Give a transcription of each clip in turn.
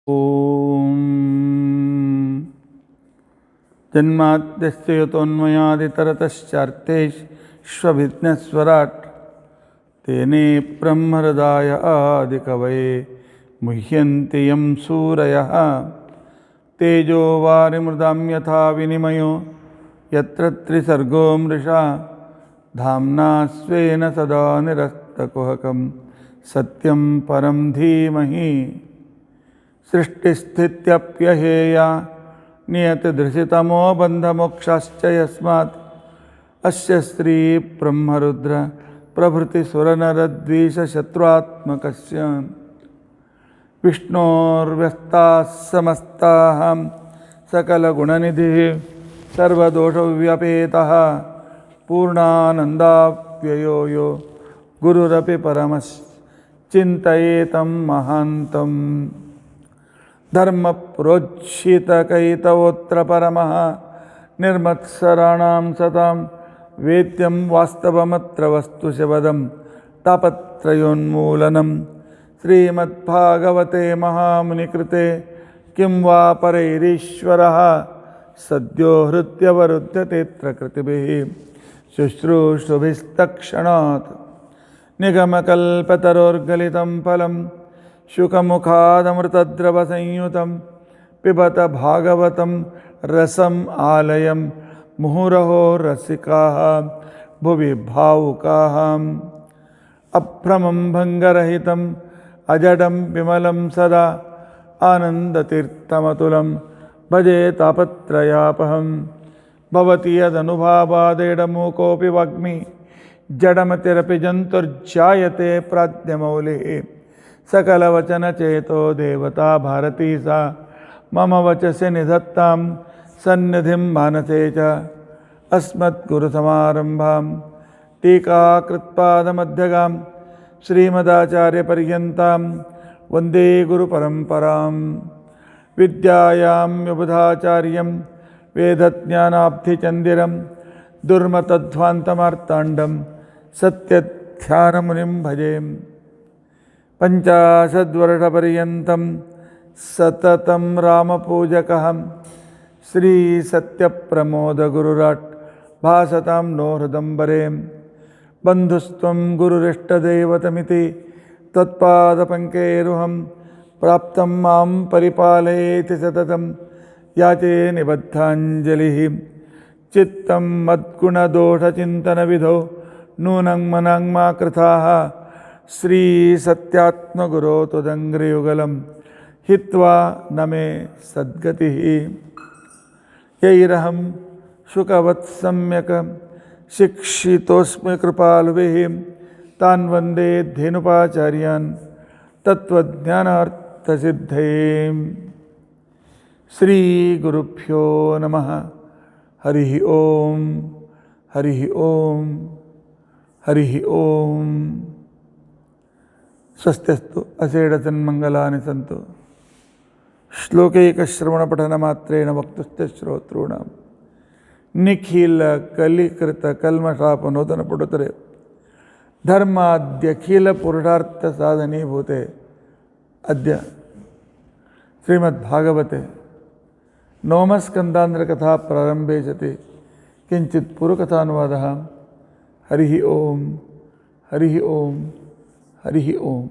ಓಂ ಜನ್ಮಾದ್ಯಸ್ಯ ಯತೋನ್ಮಯಾದಿತರತಶ್ಚಾರ್ಥೇಷ್ವಭಿಜ್ಞಸ್ವರಾಟ್ ತೇನೇ ಬ್ರಹ್ಮಹೃದಾಯ ಆದಿಕವಯೇ ಮುಹ್ಯಂತಿ M ಸೂರಯಃ ತೇಜೋ ವಾರಿಮೃದಾಂ ಯಥಾ ವಿನಿಮಯೋ ಯತ್ರ ತ್ರಿಸರ್ಗೋ ಮೃಷಾ ಧಾಮ್ನಾ ಸ್ವೇನ ಸದಾ ನಿರಸ್ತಕುಹಕಂ ಸತ್ಯಂ ಪರಂ ಧೀಮಹಿ ಸೃಷ್ಟಿಸ್ಥಿತ್ಯಪ್ಯಹೇಯ ನಿಯತಿದೃಶಿತಮೋ ಬಂಧಮೋಕ್ಷಾಶ್ಚ ಯಸ್ಮಾತ್ ಅಸ್ಯ ಶ್ರೀ ಬ್ರಹ್ಮರುದ್ರ ಪ್ರಭೃತಿಸುರನರದ್ವೀಷಶತ್ರುತ್ಮಕಸ್ಯ ವಿಷ್ಣೋರ್ವ್ಯಸ್ತಾಃ ಸಮಸ್ತಾಃ ಸಕಲಗುಣನಿಧಿಃ ಸರ್ವದೋಷವ್ಯಪೇತಃ ಪೂರ್ಣಾನಂದಾವ್ಯಯೋ ಯೋ ಗುರುರಪಿ ಪರಮಶ್ಚಿಂತಯೇತಂ ಮಹಾಂತಂ ಧರ್ಮಪ್ರೋಜ್ಷಿತಕೈತವೋತ್ರ ಪರಮಃ ನಿರ್ಮತ್ಸರಾಣಾಂ ಸತಾಂ ವೇದ್ಯಂ ವಾಸ್ತವಮತ್ರ ವಸ್ತು ಶವದಂ ತಾಪತ್ರಯೋನ್ಮೂಲನಂ ಶ್ರೀಮದ್ಭಾಗವತೆ ಮಹಾಮುನಿಕೃತೆ ಕಿಂ ವಾ ಪರೈರೀಶ್ವರಃ ಸದ್ಯೋ ಹೃತ್ಯವರುಧ್ಯತೆತ್ರ ಕೃತಿಭಿಃ ಶುಶ್ರೂಷುಭಿಸ್ತಕ್ಷಣಾತ್ ನಿಗಮಕಲ್ಪತರೋರ್ಗಲಿತಂ ಫಲಂ ಶುಕಮುಖಾದಮೃತದ್ರವಸಂಯುತಂ ಪಿಬತ ಭಾಗವತಂ ರಸಂ ಆಲಯಂ ಮುಹುರಹೋ ರಸಿಕಾಃ ಭುವಿ ಭಾವುಕಾಃ ಅಭ್ರಮಂ ಭಂಗರಹಿತಂ ಅಜಡಂ ವಿಮಲಂ ಸದಾ ಆನಂದತೀರ್ಥಮತುಲಂ ಭಜೆ ತಾಪತ್ರಯಾಪಹಂ ಭವತಿ ಯದನುಭಾವಾದೇಡಮೂಕೋಪಿ ವಾಗ್ಮಿ ಜಡಮತಿರಪಿ ಜಂತುರ್ಜಾಯತೆ ಪ್ರಾಜ್ಞಮೌಲಿಃ सकलवचनचेतो देवता भारती सा मम वचसि निधत्तां सन्निधिं मानसे च अस्मद्गुरुसमारम्भां टीकाकृत्पादमध्यगां श्रीमदाचार्यपर्यन्तां वन्दे गुरुपरम्परां विद्यायां विबुधाचार्यं वेदज्ञानाब्धिचन्दिरं दुर्मतध्वान्तमार्ताण्डं सत्यध्यानमुनिं भजे पंचाशद्वर्षपर्यन्तं सततं रामपूजकः श्रीसत्यप्रमोदगुरुराट् भासतां नो हृदम्बरे बन्धुस्त्वं गुरुरिष्टदैवतमिति त्वत्पादपङ्केरुहं प्राप्तं मां परिपालयेति सततं याचे निबद्धाञ्जलिः चित्तं मद्गुणदोषचिन्तनविधौ नूनं मनं मा कृताः श्री सत्यात्मगुरो त्वदङ्घ्रियुगलं हित्वा न मे सद्गतिः यैरहं शुकवत् सम्यक् शिक्षितोऽस्मि कृपालुभिः तान् वन्दे धेनुपाचार्यान् तत्त्वज्ञानार्थसिद्धये श्रीगुरुभ्यो नमः हरिः ओं हरिः ओं हरिः ओं ಸ್ವಸ್ತ್ಯಸ್ತು ಅಸೇಡತನ್ಮಂಗಲಾನಿ ಸಂತು ಶ್ಲೋಕೈಕಶ್ರವಣಪಠನಮಾತ್ರೇಣ ವಕ್ತುಸ್ತ್ಯ ಶ್ರೋತॄಣಾಂ ನಿಖಿಲ ಕಲಿಕೃತ ಕಲ್ಮಷಾಪನೋದನ ಪುಡುತರೆ ಧರ್ಮಾದ್ಯಖಿಲ ಪುರುಷಾರ್ಥ ಸಾಧನೀಭೂತೆ ಅದ್ಯ ಶ್ರೀಮದ್ಭಾಗವತೆ ನವಮಸ್ಕಂದಾಂಧ್ರಕಥಾ ಪ್ರಾರಂಭೆ ಸತಿ ಕಿಂಚಿತ್ ಪೂರ್ವಕಥಾನುವಾದಃ ಹರಿಃ ಓಂ ಹರಿಃ ಓಂ ಹರಿಃ ಓಂ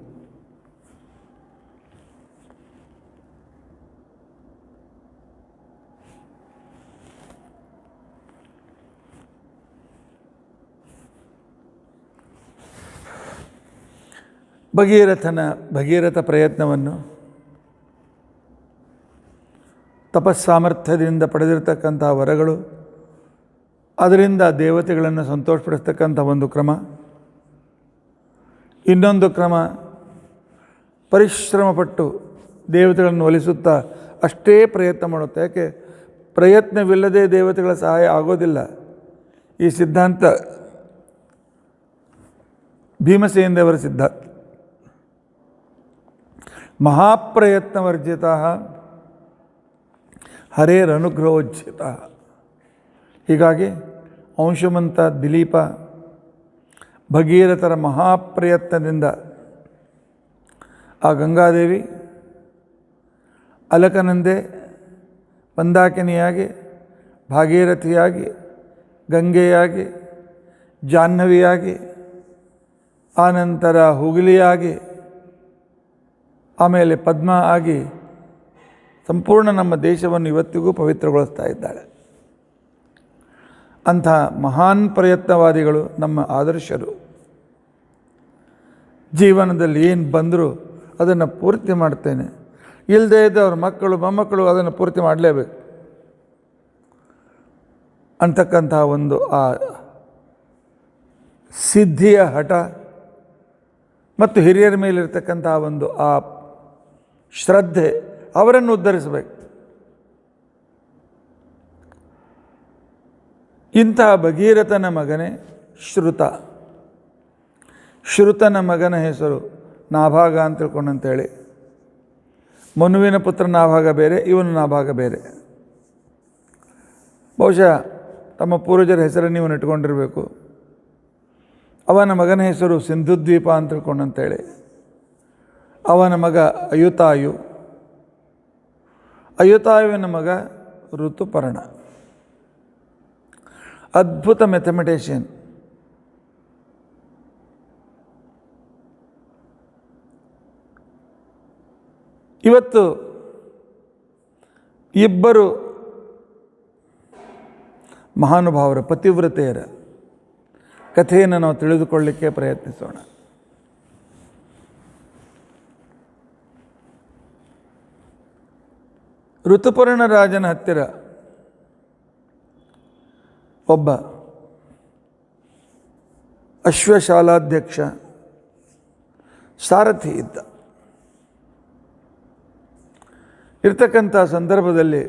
ಭಗೀರಥ ಪ್ರಯತ್ನವನ್ನು ತಪಸ್ಸಾಮರ್ಥ್ಯದಿಂದ ಪಡೆದಿರತಕ್ಕಂಥ ವರಗಳು, ಅದರಿಂದ ದೇವತೆಗಳನ್ನು ಸಂತೋಷಪಡಿಸ್ತಕ್ಕಂಥ ಒಂದು ಕ್ರಮ. ಇನ್ನೊಂದು ಕ್ರಮ, ಪರಿಶ್ರಮಪಟ್ಟು ದೇವತೆಗಳನ್ನು ಒಲಿಸುತ್ತಾ ಅಷ್ಟೇ ಪ್ರಯತ್ನ ಮಾಡುತ್ತೆ. ಯಾಕೆ ಪ್ರಯತ್ನವಿಲ್ಲದೆ ದೇವತೆಗಳ ಸಹಾಯ ಆಗೋದಿಲ್ಲ. ಈ ಸಿದ್ಧಾಂತ ಭೀಮಸೇನ ದೇವರ ಸಿದ್ಧಾಂತ. ಮಹಾಪ್ರಯತ್ನವರ್ಜಿತ ಹರೇರನುಗ್ರಹೋಜ್ಜಿತ. ಹೀಗಾಗಿ ಅಂಶುಮಂತ ದಿಲೀಪ ಭಗೀರಥರ ಮಹಾಪ್ರಯತ್ನದಿಂದ ಆ ಗಂಗಾದೇವಿ ಅಲಕನಂದೆ ಮಂದಾಕಿನಿಯಾಗಿ, ಭಾಗೀರಥಿಯಾಗಿ, ಗಂಗೆಯಾಗಿ, ಜಾಹ್ನವಿಯಾಗಿ, ಆನಂತರ ಹುಗುಲಿಯಾಗಿ, ಆಮೇಲೆ ಪದ್ಮ ಆಗಿ ಸಂಪೂರ್ಣ ನಮ್ಮ ದೇಶವನ್ನು ಇವತ್ತಿಗೂ ಪವಿತ್ರಗೊಳಿಸ್ತಾ ಇದ್ದಾಳೆ. ಅಂಥ ಮಹಾನ್ ಪ್ರಯತ್ನವಾದಿಗಳು ನಮ್ಮ ಆದರ್ಶರು. ಜೀವನದಲ್ಲಿ ಏನು ಬಂದರೂ ಅದನ್ನು ಪೂರ್ತಿ ಮಾಡ್ತೇನೆ, ಇಲ್ಲದೇ ಇದ್ದವ್ರ ಮಕ್ಕಳು ಮೊಮ್ಮಕ್ಕಳು ಅದನ್ನು ಪೂರ್ತಿ ಮಾಡಲೇಬೇಕು ಅಂತಕ್ಕಂಥ ಒಂದು ಆ ಸಿದ್ಧಿಯ ಹಠ ಮತ್ತು ಹಿರಿಯರ ಮೇಲಿರ್ತಕ್ಕಂಥ ಒಂದು ಆ ಶ್ರದ್ಧೆ ಅವರನ್ನು ಉದ್ಧರಿಸಬೇಕು. ಇಂತಹ ಭಗೀರಥನ ಮಗನೇ ಶ್ರುತ. ಶ್ರುತನ ಮಗನ ಹೆಸರು ನಾಭಾಗ ಅಂತ ತಿಳ್ಕೊಂಡಂತೇಳಿ. ಮನುವಿನ ಪುತ್ರ ನಾಭಾಗ ಬೇರೆ, ಇವನು ನಾಭಾಗ ಬೇರೆ. ಬಹುಶಃ ತಮ್ಮ ಪೂರ್ವಜರ ಹೆಸರನ್ನು ನೀವು ಇಟ್ಕೊಂಡಿರಬೇಕು. ಅವನ ಮಗನ ಹೆಸರು ಸಿಂಧುದ್ವೀಪ ಅಂತ ತಿಳ್ಕೊಂಡಂತೇಳಿ. ಅವನ ಮಗ ಅಯುತಾಯು. ಅಯುತಾಯುವಿನ ಮಗ ಋತುಪರ್ಣ. ಅದ್ಭುತ ಮ್ಯಾಥಮೆಟಿಷಿಯನ್. ಇವತ್ತು ಇಬ್ಬರು ಮಹಾನುಭಾವರ ಪತಿವ್ರತೆಯರ ಕಥೆಯನ್ನು ನಾವು ತಿಳಿದುಕೊಳ್ಳಲಿಕ್ಕೆ ಪ್ರಯತ್ನಿಸೋಣ. ಋತುಪರ್ಣ ರಾಜನ ಹತ್ತಿರ ಒಬ್ಬ ಅಶ್ವಶಾಲಾಧ್ಯಕ್ಷ ಸಾರಥಿ ಇದ್ದ. ಇರ್ತಕ್ಕಂಥ ಸಂದರ್ಭದಲ್ಲಿ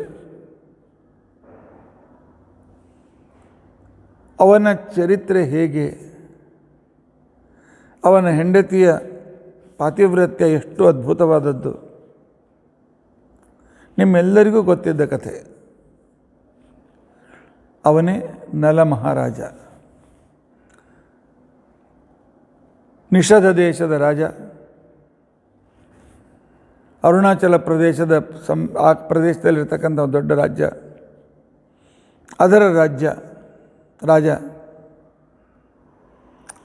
ಅವನ ಚರಿತ್ರೆ ಹೇಗೆ, ಅವನ ಹೆಂಡತಿಯ ಪಾತಿವ್ರತ್ಯ ಎಷ್ಟು ಅದ್ಭುತವಾದದ್ದು ನಿಮ್ಮೆಲ್ಲರಿಗೂ ಗೊತ್ತಿದ್ದ ಕಥೆ. ಅವನೇ ನಲ ಮಹಾರಾಜ, ನಿಷಧ ದೇಶದ ರಾಜ. ಅರುಣಾಚಲ ಪ್ರದೇಶದ ಆ ಪ್ರದೇಶದಲ್ಲಿರ್ತಕ್ಕಂಥ ದೊಡ್ಡ ರಾಜ್ಯ, ಅದರ ರಾಜ.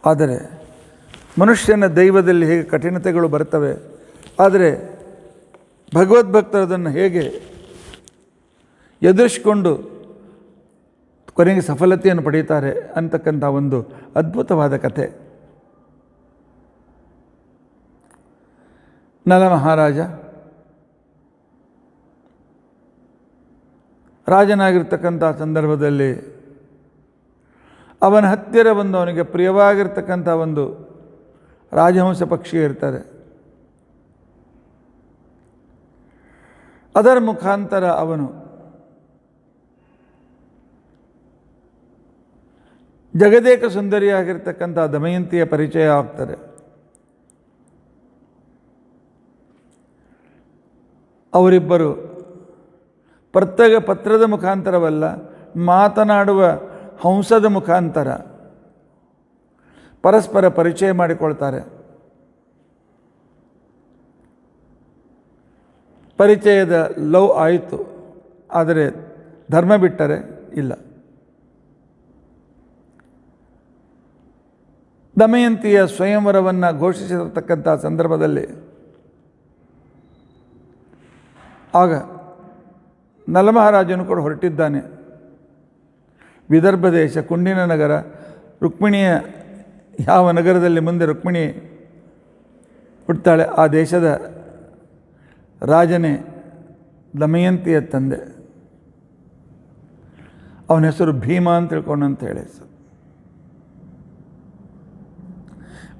ಆದರೆ ಮನುಷ್ಯನ ದೈವದಲ್ಲಿ ಹೇಗೆ ಕಠಿಣತೆಗಳು ಬರ್ತವೆ, ಆದರೆ ಭಗವದ್ಭಕ್ತರು ಅದನ್ನು ಹೇಗೆ ಎದುರಿಸಿಕೊಂಡು ಕೊನೆಗೆ ಸಫಲತೆಯನ್ನು ಪಡೀತಾರೆ ಅಂತಕ್ಕಂಥ ಒಂದು ಅದ್ಭುತವಾದ ಕಥೆ. ನಲ ಮಹಾರಾಜ ರಾಜನಾಗಿರ್ತಕ್ಕಂಥ ಸಂದರ್ಭದಲ್ಲಿ ಅವನ ಹತ್ತಿರ ಬಂದು ಅವನಿಗೆ ಪ್ರಿಯವಾಗಿರ್ತಕ್ಕಂಥ ಒಂದು ರಾಜಹಂಸ ಪಕ್ಷಿ ಇರ್ತಾರೆ. ಅದರ ಮುಖಾಂತರ ಅವನು ಜಗದೇಕ ಸುಂದರಿಯಾಗಿರ್ತಕ್ಕಂಥ ದಮಯಂತಿಯ ಪರಿಚಯ ಆಗ್ತಾರೆ. ಅವರಿಬ್ಬರು ಪತ್ರದ ಮುಖಾಂತರವಲ್ಲ, ಮಾತನಾಡುವ ಹಂಸದ ಮುಖಾಂತರ ಪರಸ್ಪರ ಪರಿಚಯ ಮಾಡಿಕೊಳ್ತಾರೆ. ಪರಿಚಯದ ಲವ್ ಆಯಿತು, ಆದರೆ ಧರ್ಮ ಬಿಟ್ಟರೆ ಇಲ್ಲ. ದಮಯಂತಿಯ ಸ್ವಯಂವರವನ್ನು ಘೋಷಿಸಿರತಕ್ಕಂಥ ಸಂದರ್ಭದಲ್ಲಿ ಆಗ ನಲಮಹಾರಾಜನು ಕೂಡ ಹೊರಟಿದ್ದಾನೆ. ವಿದರ್ಭ ದೇಶ, ಕುಂಡಿನ ನಗರ, ರುಕ್ಮಿಣಿಯ ಯಾವ ನಗರದಲ್ಲಿ ಮುಂದೆ ರುಕ್ಮಿಣಿ ಹುಡ್ತಾಳೆ ಆ ದೇಶದ ರಾಜನೇ ದಮಯಂತಿಯ ತಂದೆ. ಅವನ ಹೆಸರು ಭೀಮ ಅಂತ ತಿಳ್ಕೊಂಡಂತೇಳಿ ಹೆಸರು,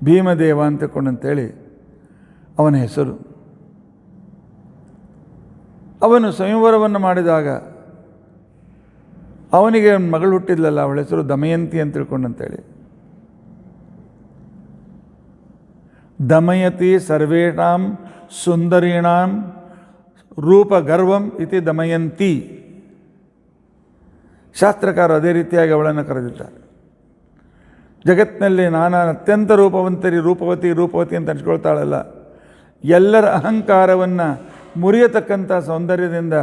ಭೀಮದೇವ ಅಂತ ತಿಳ್ಕೊಂಡಂತೇಳಿ ಅವನ ಹೆಸರು. ಅವನು ಸಂಯವರವನ್ನು ಮಾಡಿದಾಗ ಅವನಿಗೆ ಮಗಳು ಹುಟ್ಟಿದ್ಲಲ್ಲ, ಅವಳ ಹೆಸರು ದಮಯಂತಿ ಅಂತ ತಿಳ್ಕೊಂಡಂತೇಳಿ. ದಮಯತಿ ಸರ್ವೇಷಾಂ ಸುಂದರೀಣಾಂ ರೂಪಗರ್ವಂ ಇತಿ ದಮಯಂತಿ. ಶಾಸ್ತ್ರಕಾರ ಅದೇ ರೀತಿಯಾಗಿ ಅವಳನ್ನು ಕರೆದಿದ್ದಾರೆ. ಜಗತ್ತಿನಲ್ಲಿ ನಾನಾ ಅತ್ಯಂತ ರೂಪವಂತರಿ ರೂಪವತಿ ಅಂತ ಅನ್ಸ್ಕೊಳ್ತಾಳಲ್ಲ, ಎಲ್ಲರ ಅಹಂಕಾರವನ್ನು ಮುರಿಯತಕ್ಕಂಥ ಸೌಂದರ್ಯದಿಂದ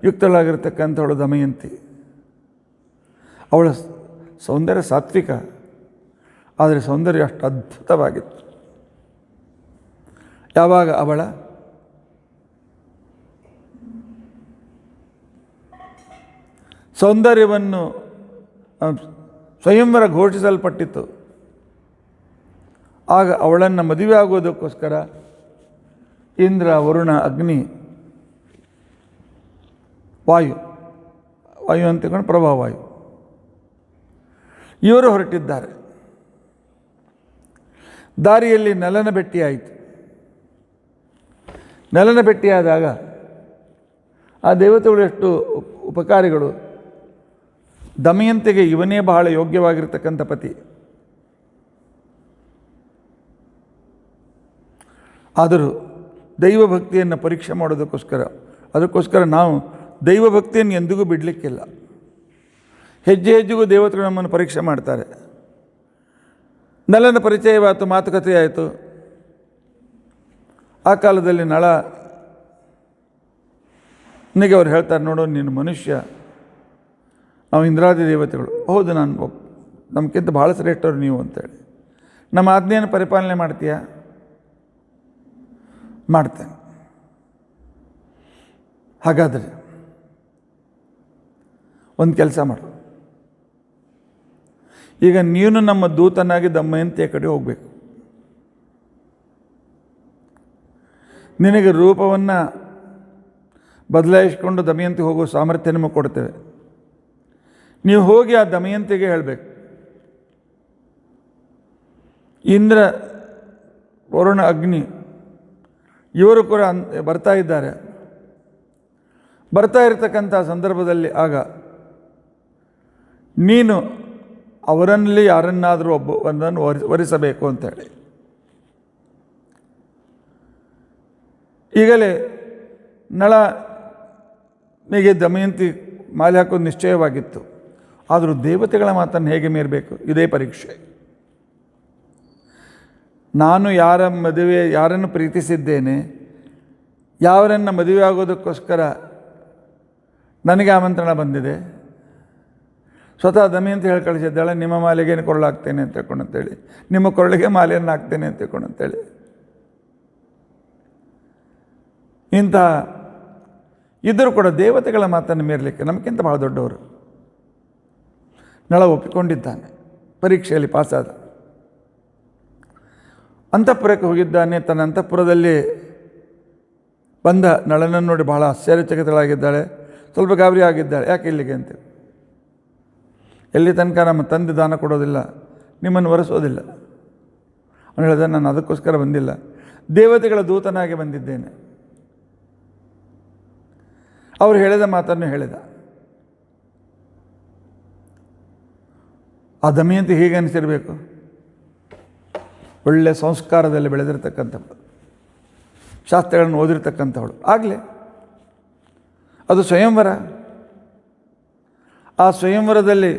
ಯುಕ್ತಳಾಗಿರ್ತಕ್ಕಂಥವಳು ದಮಯಂತಿ. ಅವಳ ಸೌಂದರ್ಯ ಸಾತ್ವಿಕ, ಆದರೆ ಸೌಂದರ್ಯ ಅಷ್ಟು ಅದ್ಭುತವಾಗಿತ್ತು. ಯಾವಾಗ ಅವಳ ಸೌಂದರ್ಯವನ್ನು ಸ್ವಯಂವರ ಘೋಷಿಸಲ್ಪಟ್ಟಿತ್ತು, ಆಗ ಅವಳನ್ನು ಮದುವೆ ಆಗುವುದಕ್ಕೋಸ್ಕರ ಇಂದ್ರ, ವರುಣ, ಅಗ್ನಿ, ವಾಯು ಅಂತ ತಿಳ್ಕೊಂಡು ಪ್ರಭಾವಾಯು ಇವರು ಹೊರಟಿದ್ದಾರೆ. ದಾರಿಯಲ್ಲಿ ನಲನ ಭೆಟ್ಟಿಯಾಯಿತು. ನಲನ ಭೆಟ್ಟಿಯಾದಾಗ ಆ ದೇವತೆಗಳು ಎಷ್ಟು ಉಪಕಾರಿಗಳು. ದಮಯಂತಿಗೆ ಇವನೇ ಬಹಳ ಯೋಗ್ಯವಾಗಿರ್ತಕ್ಕಂಥ ಪತಿ. ಆದರೂ ದೈವಭಕ್ತಿಯನ್ನು ಪರೀಕ್ಷೆ ಅದಕ್ಕೋಸ್ಕರ ನಾವು ದೈವಭಕ್ತಿಯನ್ನು ಎಂದಿಗೂ ಬಿಡಲಿಕ್ಕಿಲ್ಲ. ಹೆಜ್ಜೆ ಹೆಜ್ಜೆಗೂ ದೇವತೆಗಳು ನಮ್ಮನ್ನು ಪರೀಕ್ಷೆ ಮಾಡ್ತಾರೆ. ನಲನ ಪರಿಚಯವಾಯಿತು, ಮಾತುಕತೆ ಆಯಿತು. ಆ ಕಾಲದಲ್ಲಿ ನಳನಿಗೆ ಅವ್ರು ಹೇಳ್ತಾರೆ, ನೋಡು ನೀನು ಮನುಷ್ಯ, ನಾವು ಇಂದ್ರಾದಿ ದೇವತೆಗಳು. ಹೌದು, ನಾನು ನಮಗಿಂತ ಭಾಳ ಶ್ರೇಷ್ಠರು ನೀವು ಅಂತೇಳಿ. ನಮ್ಮ ಆಜ್ಞೆಯನ್ನು ಪರಿಪಾಲನೆ ಮಾಡ್ತೀಯಾ? ಮಾಡ್ತೇನೆ. ಹಾಗಾದರೆ ಒಂದು ಕೆಲಸ ಮಾಡು, ಈಗ ನೀನು ನಮ್ಮ ದೂತನಾಗಿ ದಮಯಂತಿಯ ಕಡೆ ಹೋಗಬೇಕು. ನಿನಗೆ ರೂಪವನ್ನು ಬದಲಾಯಿಸಿಕೊಂಡು ದಮಯಂತಿ ಹೋಗೋ ಸಾಮರ್ಥ್ಯ ನಿಮಗೆ ಕೊಡ್ತೇವೆ. ನೀವು ಹೋಗಿ ಆ ದಮಯಂತಿಗೆ ಹೇಳಬೇಕು, ಇಂದ್ರ, ವರುಣ, ಅಗ್ನಿ ಇವರು ಕೂಡ ಬರ್ತಾ ಇದ್ದಾರೆ. ಬರ್ತಾ ಇರತಕ್ಕಂಥ ಸಂದರ್ಭದಲ್ಲಿ ಆಗ ನೀನು ಅವರಲ್ಲಿ ಯಾರನ್ನಾದರೂ ಒಬ್ಬನನ್ನು ವರಿಸಬೇಕು ಅಂತೇಳಿ. ಈಗಲೇ ನಳನಿಗೆ ದಮಯಂತಿ ಮಾಲೆ ಹಾಕೋದು ನಿಶ್ಚಯವಾಗಿತ್ತು. ಆದರೂ ದೇವತೆಗಳ ಮಾತನ್ನು ಹೇಗೆ ಮೀರಬೇಕು? ಇದೇ ಪರೀಕ್ಷೆ. ನಾನು ಯಾರನ್ನು ಪ್ರೀತಿಸಿದ್ದೇನೆ, ಯಾರನ್ನು ಮದುವೆ ಆಗೋದಕ್ಕೋಸ್ಕರ ನನಗೆ ಆಮಂತ್ರಣ ಬಂದಿದೆ. ಸ್ವತಃ ದಮಯಂತಿ ಹೇಳಿ ಕಳಿಸಿದ್ದಾಳೆ, ನಿಮ್ಮ ಮಾಲೆಗೇನು ಕೊಳ್ಳಾಗ್ತೇನೆ ಅಂತ ತಿಳ್ಕೊಂಡಂತೇಳಿ, ನಿಮ್ಮ ಕೊಳ್ಳಿಗೆ ಮಾಲೆಯನ್ನು ಹಾಕ್ತೇನೆ ಅಂತ ತಿಳ್ಕೊಂಡಂತೇಳಿ. ಇಂಥ ಇದ್ದರೂ ಕೂಡ ದೇವತೆಗಳ ಮಾತನ್ನು ಮೀರಲಿಕ್ಕೆ ನಮಗಿಂತ ಭಾಳ ದೊಡ್ಡವರು. ನಳ ಒಪ್ಪಿಕೊಂಡಿದ್ದಾನೆ, ಪರೀಕ್ಷೆಯಲ್ಲಿ ಪಾಸಾದ. ಅಂತಃಪುರಕ್ಕೆ ಹೋಗಿದ್ದಾನೆ. ತನ್ನ ಅಂತಃಪುರದಲ್ಲಿ ಬಂದ ನಳನನ್ನು ನೋಡಿ ಬಹಳ ಆಶ್ಚರ್ಯಚಕಿತಳಾಗಿದ್ದಾಳೆ, ಸ್ವಲ್ಪ ಗಾಬರಿ ಆಗಿದ್ದಾಳೆ. ಯಾಕೆ ಇಲ್ಲಿಗೆ ಅಂತ. ಎಲ್ಲಿ ತನಕ ನಮ್ಮ ತಂದೆ ದಾನ ಕೊಡೋದಿಲ್ಲ, ನಿಮ್ಮನ್ನು ವರೆಸೋದಿಲ್ಲ. ಅವನು ಹೇಳಿದ, ನಾನು ಅದಕ್ಕೋಸ್ಕರ ಬಂದಿಲ್ಲ, ದೇವತೆಗಳ ದೂತನಾಗಿ ಬಂದಿದ್ದೇನೆ. ಅವರು ಹೇಳಿದ ಮಾತನ್ನು ಹೇಳಿದ. ಆ ದಮಯಂತಿ ಹೀಗೆ ಅನಿಸಿರಬೇಕು, ಒಳ್ಳೆಯ ಸಂಸ್ಕಾರದಲ್ಲಿ ಬೆಳೆದಿರ್ತಕ್ಕಂಥವಳು, ಶಾಸ್ತ್ರಗಳನ್ನು ಓದಿರ್ತಕ್ಕಂಥವಳು. ಆಗಲೇ ಅದು ಸ್ವಯಂವರ. ಆ ಸ್ವಯಂವರದಲ್ಲಿ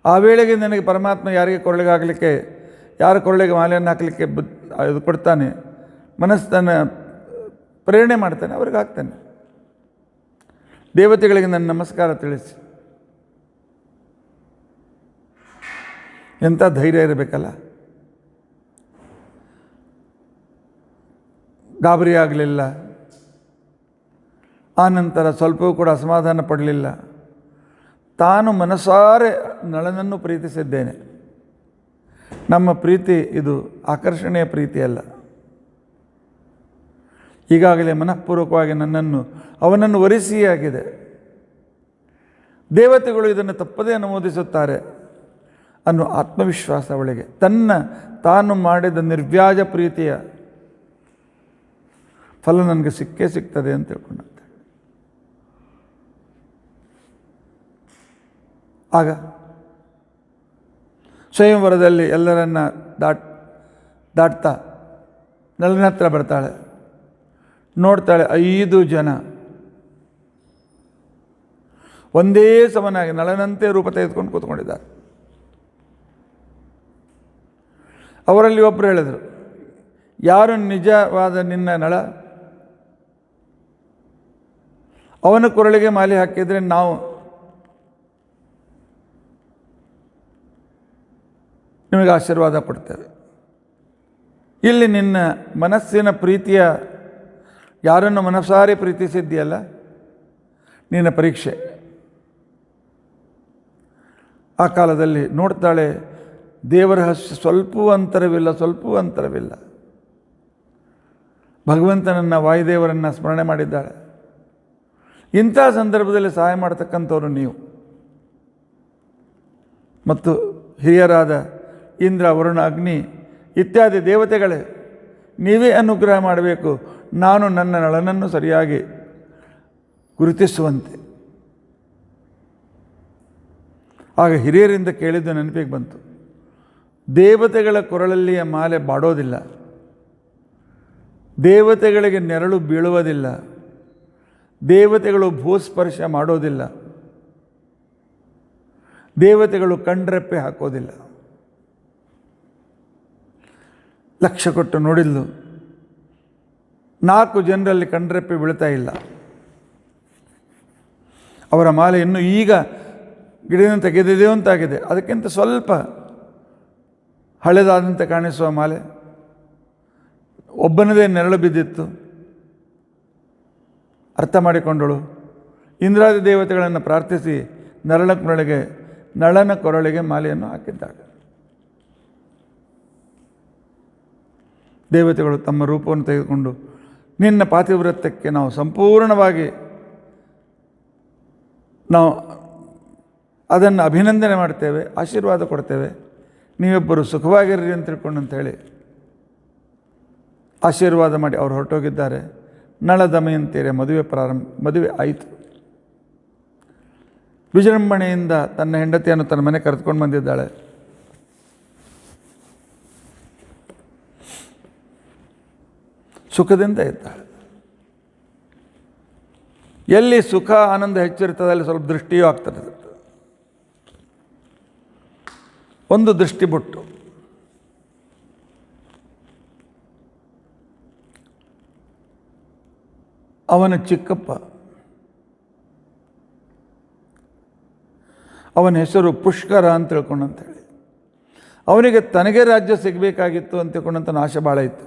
ಆ ವೇಳೆಗೆ ನನಗೆ ಪರಮಾತ್ಮ ಯಾರಿಗೆ ಕೊರಳಿಗಾಗಲಿಕ್ಕೆ, ಯಾರ ಕೊರಳಿಗೆ ಮಾಲೆಯನ್ನು ಹಾಕಲಿಕ್ಕೆ ಇದು ಕೊಡ್ತಾನೆ, ಮನಸ್ಸನ್ನು ಪ್ರೇರಣೆ ಮಾಡ್ತಾನೆ, ಅವ್ರಿಗೆ ಹಾಕ್ತಾನೆ. ದೇವತೆಗಳಿಗೆ ನನ್ನ ನಮಸ್ಕಾರ ತಿಳಿಸಿ. ಎಂಥ ಧೈರ್ಯ ಇರಬೇಕಲ್ಲ. ಗಾಬರಿ ಆಗಲಿಲ್ಲ. ಆನಂತರ ಸ್ವಲ್ಪವೂ ಕೂಡ ಅಸಮಾಧಾನ ಪಡಲಿಲ್ಲ. ತಾನು ಮನಸಾರೆ ನಳನನ್ನು ಪ್ರೀತಿಸಿದ್ದೇನೆ. ನಮ್ಮ ಪ್ರೀತಿ ಇದು ಆಕರ್ಷಣೆಯ ಪ್ರೀತಿ ಅಲ್ಲ. ಈಗಾಗಲೇ ಮನಃಪೂರ್ವಕವಾಗಿ ಅವನನ್ನು ವರಿಸಿಯಾಗಿದೆ. ದೇವತೆಗಳು ಇದನ್ನು ತಪ್ಪದೇ ಅನುಮೋದಿಸುತ್ತಾರೆ ಅನ್ನೋ ಆತ್ಮವಿಶ್ವಾಸ ಅವಳಿಗೆ. ತಾನು ಮಾಡಿದ ನಿರ್ವ್ಯಾಜ ಪ್ರೀತಿಯ ಫಲ ನನಗೆ ಸಿಕ್ಕೇ ಸಿಗ್ತದೆ ಅಂತ ತಿಳ್ಕೊಂಡಂತೆ. ಆಗ ಸ್ವಯಂವರದಲ್ಲಿ ಎಲ್ಲರನ್ನ ದಾಟ್ತಾ ನಳನ ಹತ್ರ ಬರ್ತಾಳೆ. ನೋಡ್ತಾಳೆ, 5 ಜನ ಒಂದೇ ಸಮನಾಗಿ ನಳನಂತೆ ರೂಪ ತೆಗೆದುಕೊಂಡು ಕೂತ್ಕೊಂಡಿದ್ದಾರೆ. ಅವರಲ್ಲಿ ಒಬ್ಬರು ಹೇಳಿದರು, ಯಾರು ನಿಜವಾದ ನಿನ್ನ ನಳ? ಅವನ ಕೊರಳಿಗೆ ಮಾಲೆ ಹಾಕಿದರೆ ನಾವು ನಿಮಗೆ ಆಶೀರ್ವಾದ ಕೊಡ್ತೇವೆ. ಇಲ್ಲಿ ನಿನ್ನ ಮನಸ್ಸಿನ ಪ್ರೀತಿಯ ಯಾರನ್ನು ಮನಸಾರಿ ಪ್ರೀತಿಸಿದ್ದೀಯಲ್ಲ, ನಿನ್ನ ಪರೀಕ್ಷೆ. ಆ ಕಾಲದಲ್ಲಿ ನೋಡ್ತಾಳೆ, ದೇವರ ಸ್ವಲ್ಪವೂ ಅಂತರವಿಲ್ಲ. ಭಗವಂತನನ್ನು, ವಾಯುದೇವರನ್ನು ಸ್ಮರಣೆ ಮಾಡಿದ್ದಾಳೆ. ಇಂಥ ಸಂದರ್ಭದಲ್ಲಿ ಸಹಾಯ ಮಾಡತಕ್ಕಂಥವ್ರು ನೀವು ಮತ್ತು ಹಿರಿಯರಾದ ಇಂದ್ರ, ವರುಣ, ಅಗ್ನಿ ಇತ್ಯಾದಿ ದೇವತೆಗಳೇ, ನೀವೇ ಅನುಗ್ರಹ ಮಾಡಬೇಕು, ನಾನು ನನ್ನ ನಳನನ್ನು ಸರಿಯಾಗಿ ಗುರುತಿಸುವಂತೆ. ಆಗ ಹಿರಿಯರಿಂದ ಕೇಳಿದ್ದು ನೆನಪಿಗೆ ಬಂತು. ದೇವತೆಗಳ ಕೊರಳಲ್ಲಿಯ ಮಾಲೆ ಬಾಡೋದಿಲ್ಲ, ದೇವತೆಗಳಿಗೆ ನೆರಳು ಬೀಳುವುದಿಲ್ಲ, ದೇವತೆಗಳು ಭೂಸ್ಪರ್ಶ ಮಾಡೋದಿಲ್ಲ, ದೇವತೆಗಳು ಕಣ್ರೆಪ್ಪೆ ಹಾಕೋದಿಲ್ಲ. ಲಕ್ಷ ಕೊಟ್ಟು ನೋಡಿದ್ಲು, 4 ಜನರಲ್ಲಿ ಕಣ್ರೆಪ್ಪೆ ಬೀಳ್ತಾ ಇಲ್ಲ. ಅವರ ಮಾಲೆ ಇನ್ನೂ ಈಗ ಗಿಡದಿಂದ ತೆಗೆದಿದೆಯೋ ಅಂತಾಗಿದೆ. ಅದಕ್ಕಿಂತ ಸ್ವಲ್ಪ ಹಳೆದಾದಂತೆ ಕಾಣಿಸುವ ಮಾಲೆ. ಒಬ್ಬನದೇ ನೆರಳು ಬಿದ್ದಿತ್ತು. ಅರ್ಥ ಮಾಡಿಕೊಂಡಳು. ಇಂದ್ರಾದಿ ದೇವತೆಗಳನ್ನು ಪ್ರಾರ್ಥಿಸಿ ನಳನ ಕೊರಳಿಗೆ ಮಾಲೆಯನ್ನು ಹಾಕಿದ್ದಾಳೆ. ದೇವತೆಗಳು ತಮ್ಮ ರೂಪವನ್ನು ತೆಗೆದುಕೊಂಡು, ನಿನ್ನ ಪಾತಿವ್ರತ್ಯಕ್ಕೆ ನಾವು ಸಂಪೂರ್ಣವಾಗಿ ಅದನ್ನು ಅಭಿನಂದನೆ ಮಾಡ್ತೇವೆ, ಆಶೀರ್ವಾದ ಕೊಡ್ತೇವೆ, ನೀವಿಬ್ಬರು ಸುಖವಾಗಿರ್ರಿ ಅಂತ ತಿಳ್ಕೊಂಡು ಅಂತೇಳಿ ಆಶೀರ್ವಾದ ಮಾಡಿ ಅವರು ಹೊರಟೋಗಿದ್ದಾರೆ. ನಳ ದಮಯಂತಿಯರ ಮದುವೆ ಆಯಿತು. ವಿಜೃಂಭಣೆಯಿಂದ ತನ್ನ ಹೆಂಡತಿಯನ್ನು ತನ್ನ ಮನೆ ಕರೆದುಕೊಂಡು ಬಂದಿದ್ದಾಳೆ. ಸುಖದಿಂದ ಇದ್ದಾಳೆ. ಎಲ್ಲಿ ಸುಖ ಆನಂದ ಹೆಚ್ಚಿರ್ತದೆ ಅಲ್ಲಿ ಸ್ವಲ್ಪ ದೃಷ್ಟಿಯೂ ಆಗ್ತದೆ. ಒಂದು ದೃಷ್ಟಿ ಬಿಟ್ಟು ಅವನ ಚಿಕ್ಕಪ್ಪ, ಅವನ ಹೆಸರು ಪುಷ್ಕರ ಅಂತ ತಿಳ್ಕೊಂಡಂತೇಳಿ, ಅವನಿಗೆ ತನಗೆ ರಾಜ್ಯ ಸಿಗಬೇಕಾಗಿತ್ತು ಅಂತ ತಿಳ್ಕೊಂಡಂತ ಆಸೆ ಭಾಳ ಇತ್ತು.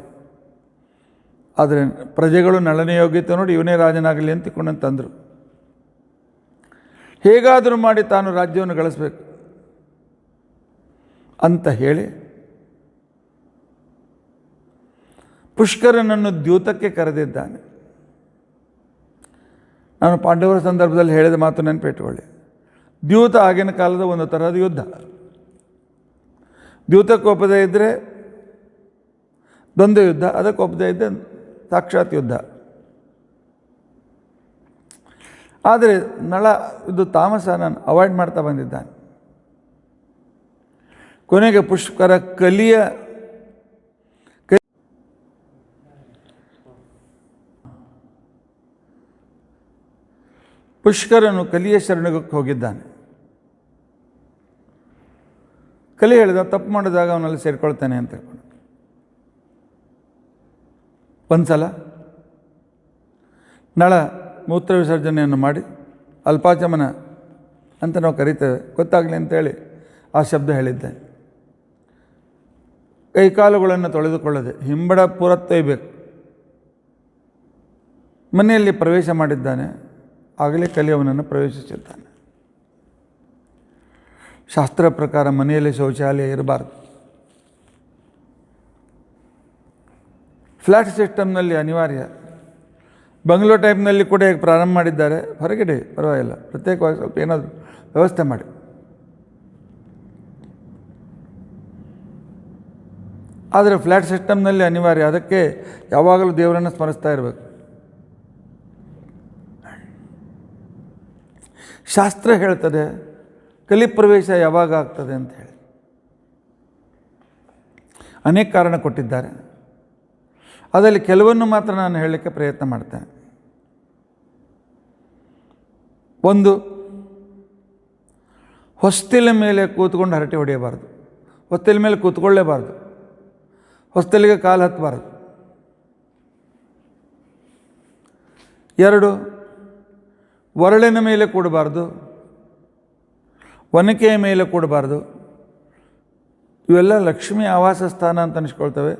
ಆದರೆ ಪ್ರಜೆಗಳು ನಳನ ಯೋಗ್ಯತೆ ನೋಡಿ ಇವನೇ ರಾಜನಾಗಲಿ ಅಂತ ತಿಳ್ಕೊಂಡಂತಂದರು. ಹೇಗಾದರೂ ಮಾಡಿ ತಾನು ರಾಜ್ಯವನ್ನು ಗಳಿಸಬೇಕು ಅಂತ ಹೇಳಿ ಪುಷ್ಕರನನ್ನು ದ್ಯೂತಕ್ಕೆ ಕರೆದಿದ್ದಾನೆ. ನಾನು ಪಾಂಡವರ ಸಂದರ್ಭದಲ್ಲಿ ಹೇಳಿದ ಮಾತು ನೆನಪಿಟ್ಟುಕೊಳ್ಳಿ. ದ್ಯೂತ ಆಗಿನ ಕಾಲದ ಒಂದು ಥರದ ಯುದ್ಧ. ದ್ಯೂತಕ್ಕೆ ಒಪ್ಪದೇ ಇದ್ದರೆ ದ್ವಂದ್ವ ಯುದ್ಧ, ಅದಕ್ಕೆ ಒಪ್ಪದೇ ಇದ್ದರೆ ಸಾಕ್ಷಾತ್ ಯುದ್ಧ. ಆದರೆ ನಳ ಇದು ತಾಮಸನ ಅವಾಯ್ಡ್ ಮಾಡ್ತಾ ಬಂದಿದ್ದಾನೆ. ಕೊನೆಗೆ ಪುಷ್ಕರನು ಕಲಿಯ ಶರಣಕ್ಕೆ ಹೋಗಿದ್ದಾನೆ. ಕಲಿ ಹೇಳಿದ, ತಪ್ಪು ಮಾಡಿದಾಗ ಅವನಲ್ಲಿ ಸೇರ್ಕೊಳ್ತಾನೆ ಅಂತ ಹೇಳ್ಕೊಂಡು ಒಂದು ಸಲ ನಳ ಮೂತ್ರ ವಿಸರ್ಜನೆಯನ್ನು ಮಾಡಿ ಅಲ್ಪಾಚಮನ ಅಂತ ನಾವು ಕರಿತೇವೆ, ಗೊತ್ತಾಗಲಿ ಅಂತೇಳಿ ಆ ಶಬ್ದ ಹೇಳಿದ್ದೆ. ಕೈಕಾಲುಗಳನ್ನು ತೊಳೆದುಕೊಳ್ಳದೆ ಹಿಂಬಡ ಪುರತ್ತೊಯ್ಬೇಕು. ಮನೆಯಲ್ಲಿ ಪ್ರವೇಶ ಮಾಡಿದ್ದಾನೆ. ಆಗಲೇ ಕಲಿ ಅವನನ್ನು ಪ್ರವೇಶಿಸಿದ್ದಾನೆ. ಶಾಸ್ತ್ರ ಪ್ರಕಾರ ಮನೆಯಲ್ಲಿ ಶೌಚಾಲಯ ಇರಬಾರ್ದು. ಫ್ಲ್ಯಾಟ್ ಸಿಸ್ಟಮ್ನಲ್ಲಿ ಅನಿವಾರ್ಯ. ಬಂಗ್ಲೋ ಟೈಪ್ನಲ್ಲಿ ಕೂಡ ಈಗ ಪ್ರಾರಂಭ ಮಾಡಿದ್ದಾರೆ. ಹೊರಗಡೆ ಪರವಾಗಿಲ್ಲ, ಪ್ರತ್ಯೇಕವಾಗಿ ಸ್ವಲ್ಪ ಏನಾದರೂ ವ್ಯವಸ್ಥೆ ಮಾಡಿ. ಆದರೆ ಫ್ಲ್ಯಾಟ್ ಸಿಸ್ಟಮ್ನಲ್ಲಿ ಅನಿವಾರ್ಯ. ಅದಕ್ಕೆ ಯಾವಾಗಲೂ ದೇವರನ್ನು ಸ್ಮರಿಸ್ತಾ ಇರಬೇಕು. ಶಾಸ್ತ್ರ ಹೇಳ್ತದೆ ಕಲಿಪ್ರವೇಶ ಯಾವಾಗ ಆಗ್ತದೆ ಅಂತ ಹೇಳಿ ಅನೇಕ ಕಾರಣ ಕೊಟ್ಟಿದ್ದಾರೆ. ಅದರಲ್ಲಿ ಕೆಲವನ್ನು ಮಾತ್ರ ನಾನು ಹೇಳಲಿಕ್ಕೆ ಪ್ರಯತ್ನ ಮಾಡ್ತೇನೆ. ಒಂದು, ಹೊಸ್ತಿಲ ಮೇಲೆ ಕೂತ್ಕೊಂಡು ಹರಟೆ ಹೊಡೆಯಬಾರ್ದು. ಹೊಸ್ತಿಲ ಮೇಲೆ ಕೂತ್ಕೊಳ್ಳೇಬಾರ್ದು. ಹೊಸ್ತಿಲಿಗೆ ಕಾಲು ಹತ್ತಬಾರ್ದು. 2, ಒರಳಿನ ಮೇಲೆ ಕೂಡಬಾರ್ದು, ಒನಕೆಯ ಮೇಲೆ ಕೂಡಬಾರ್ದು. ಇವೆಲ್ಲ ಲಕ್ಷ್ಮೀ ಆವಾಸ ಸ್ಥಾನ ಅಂತ ಅನಿಸ್ಕೊಳ್ತವೆ.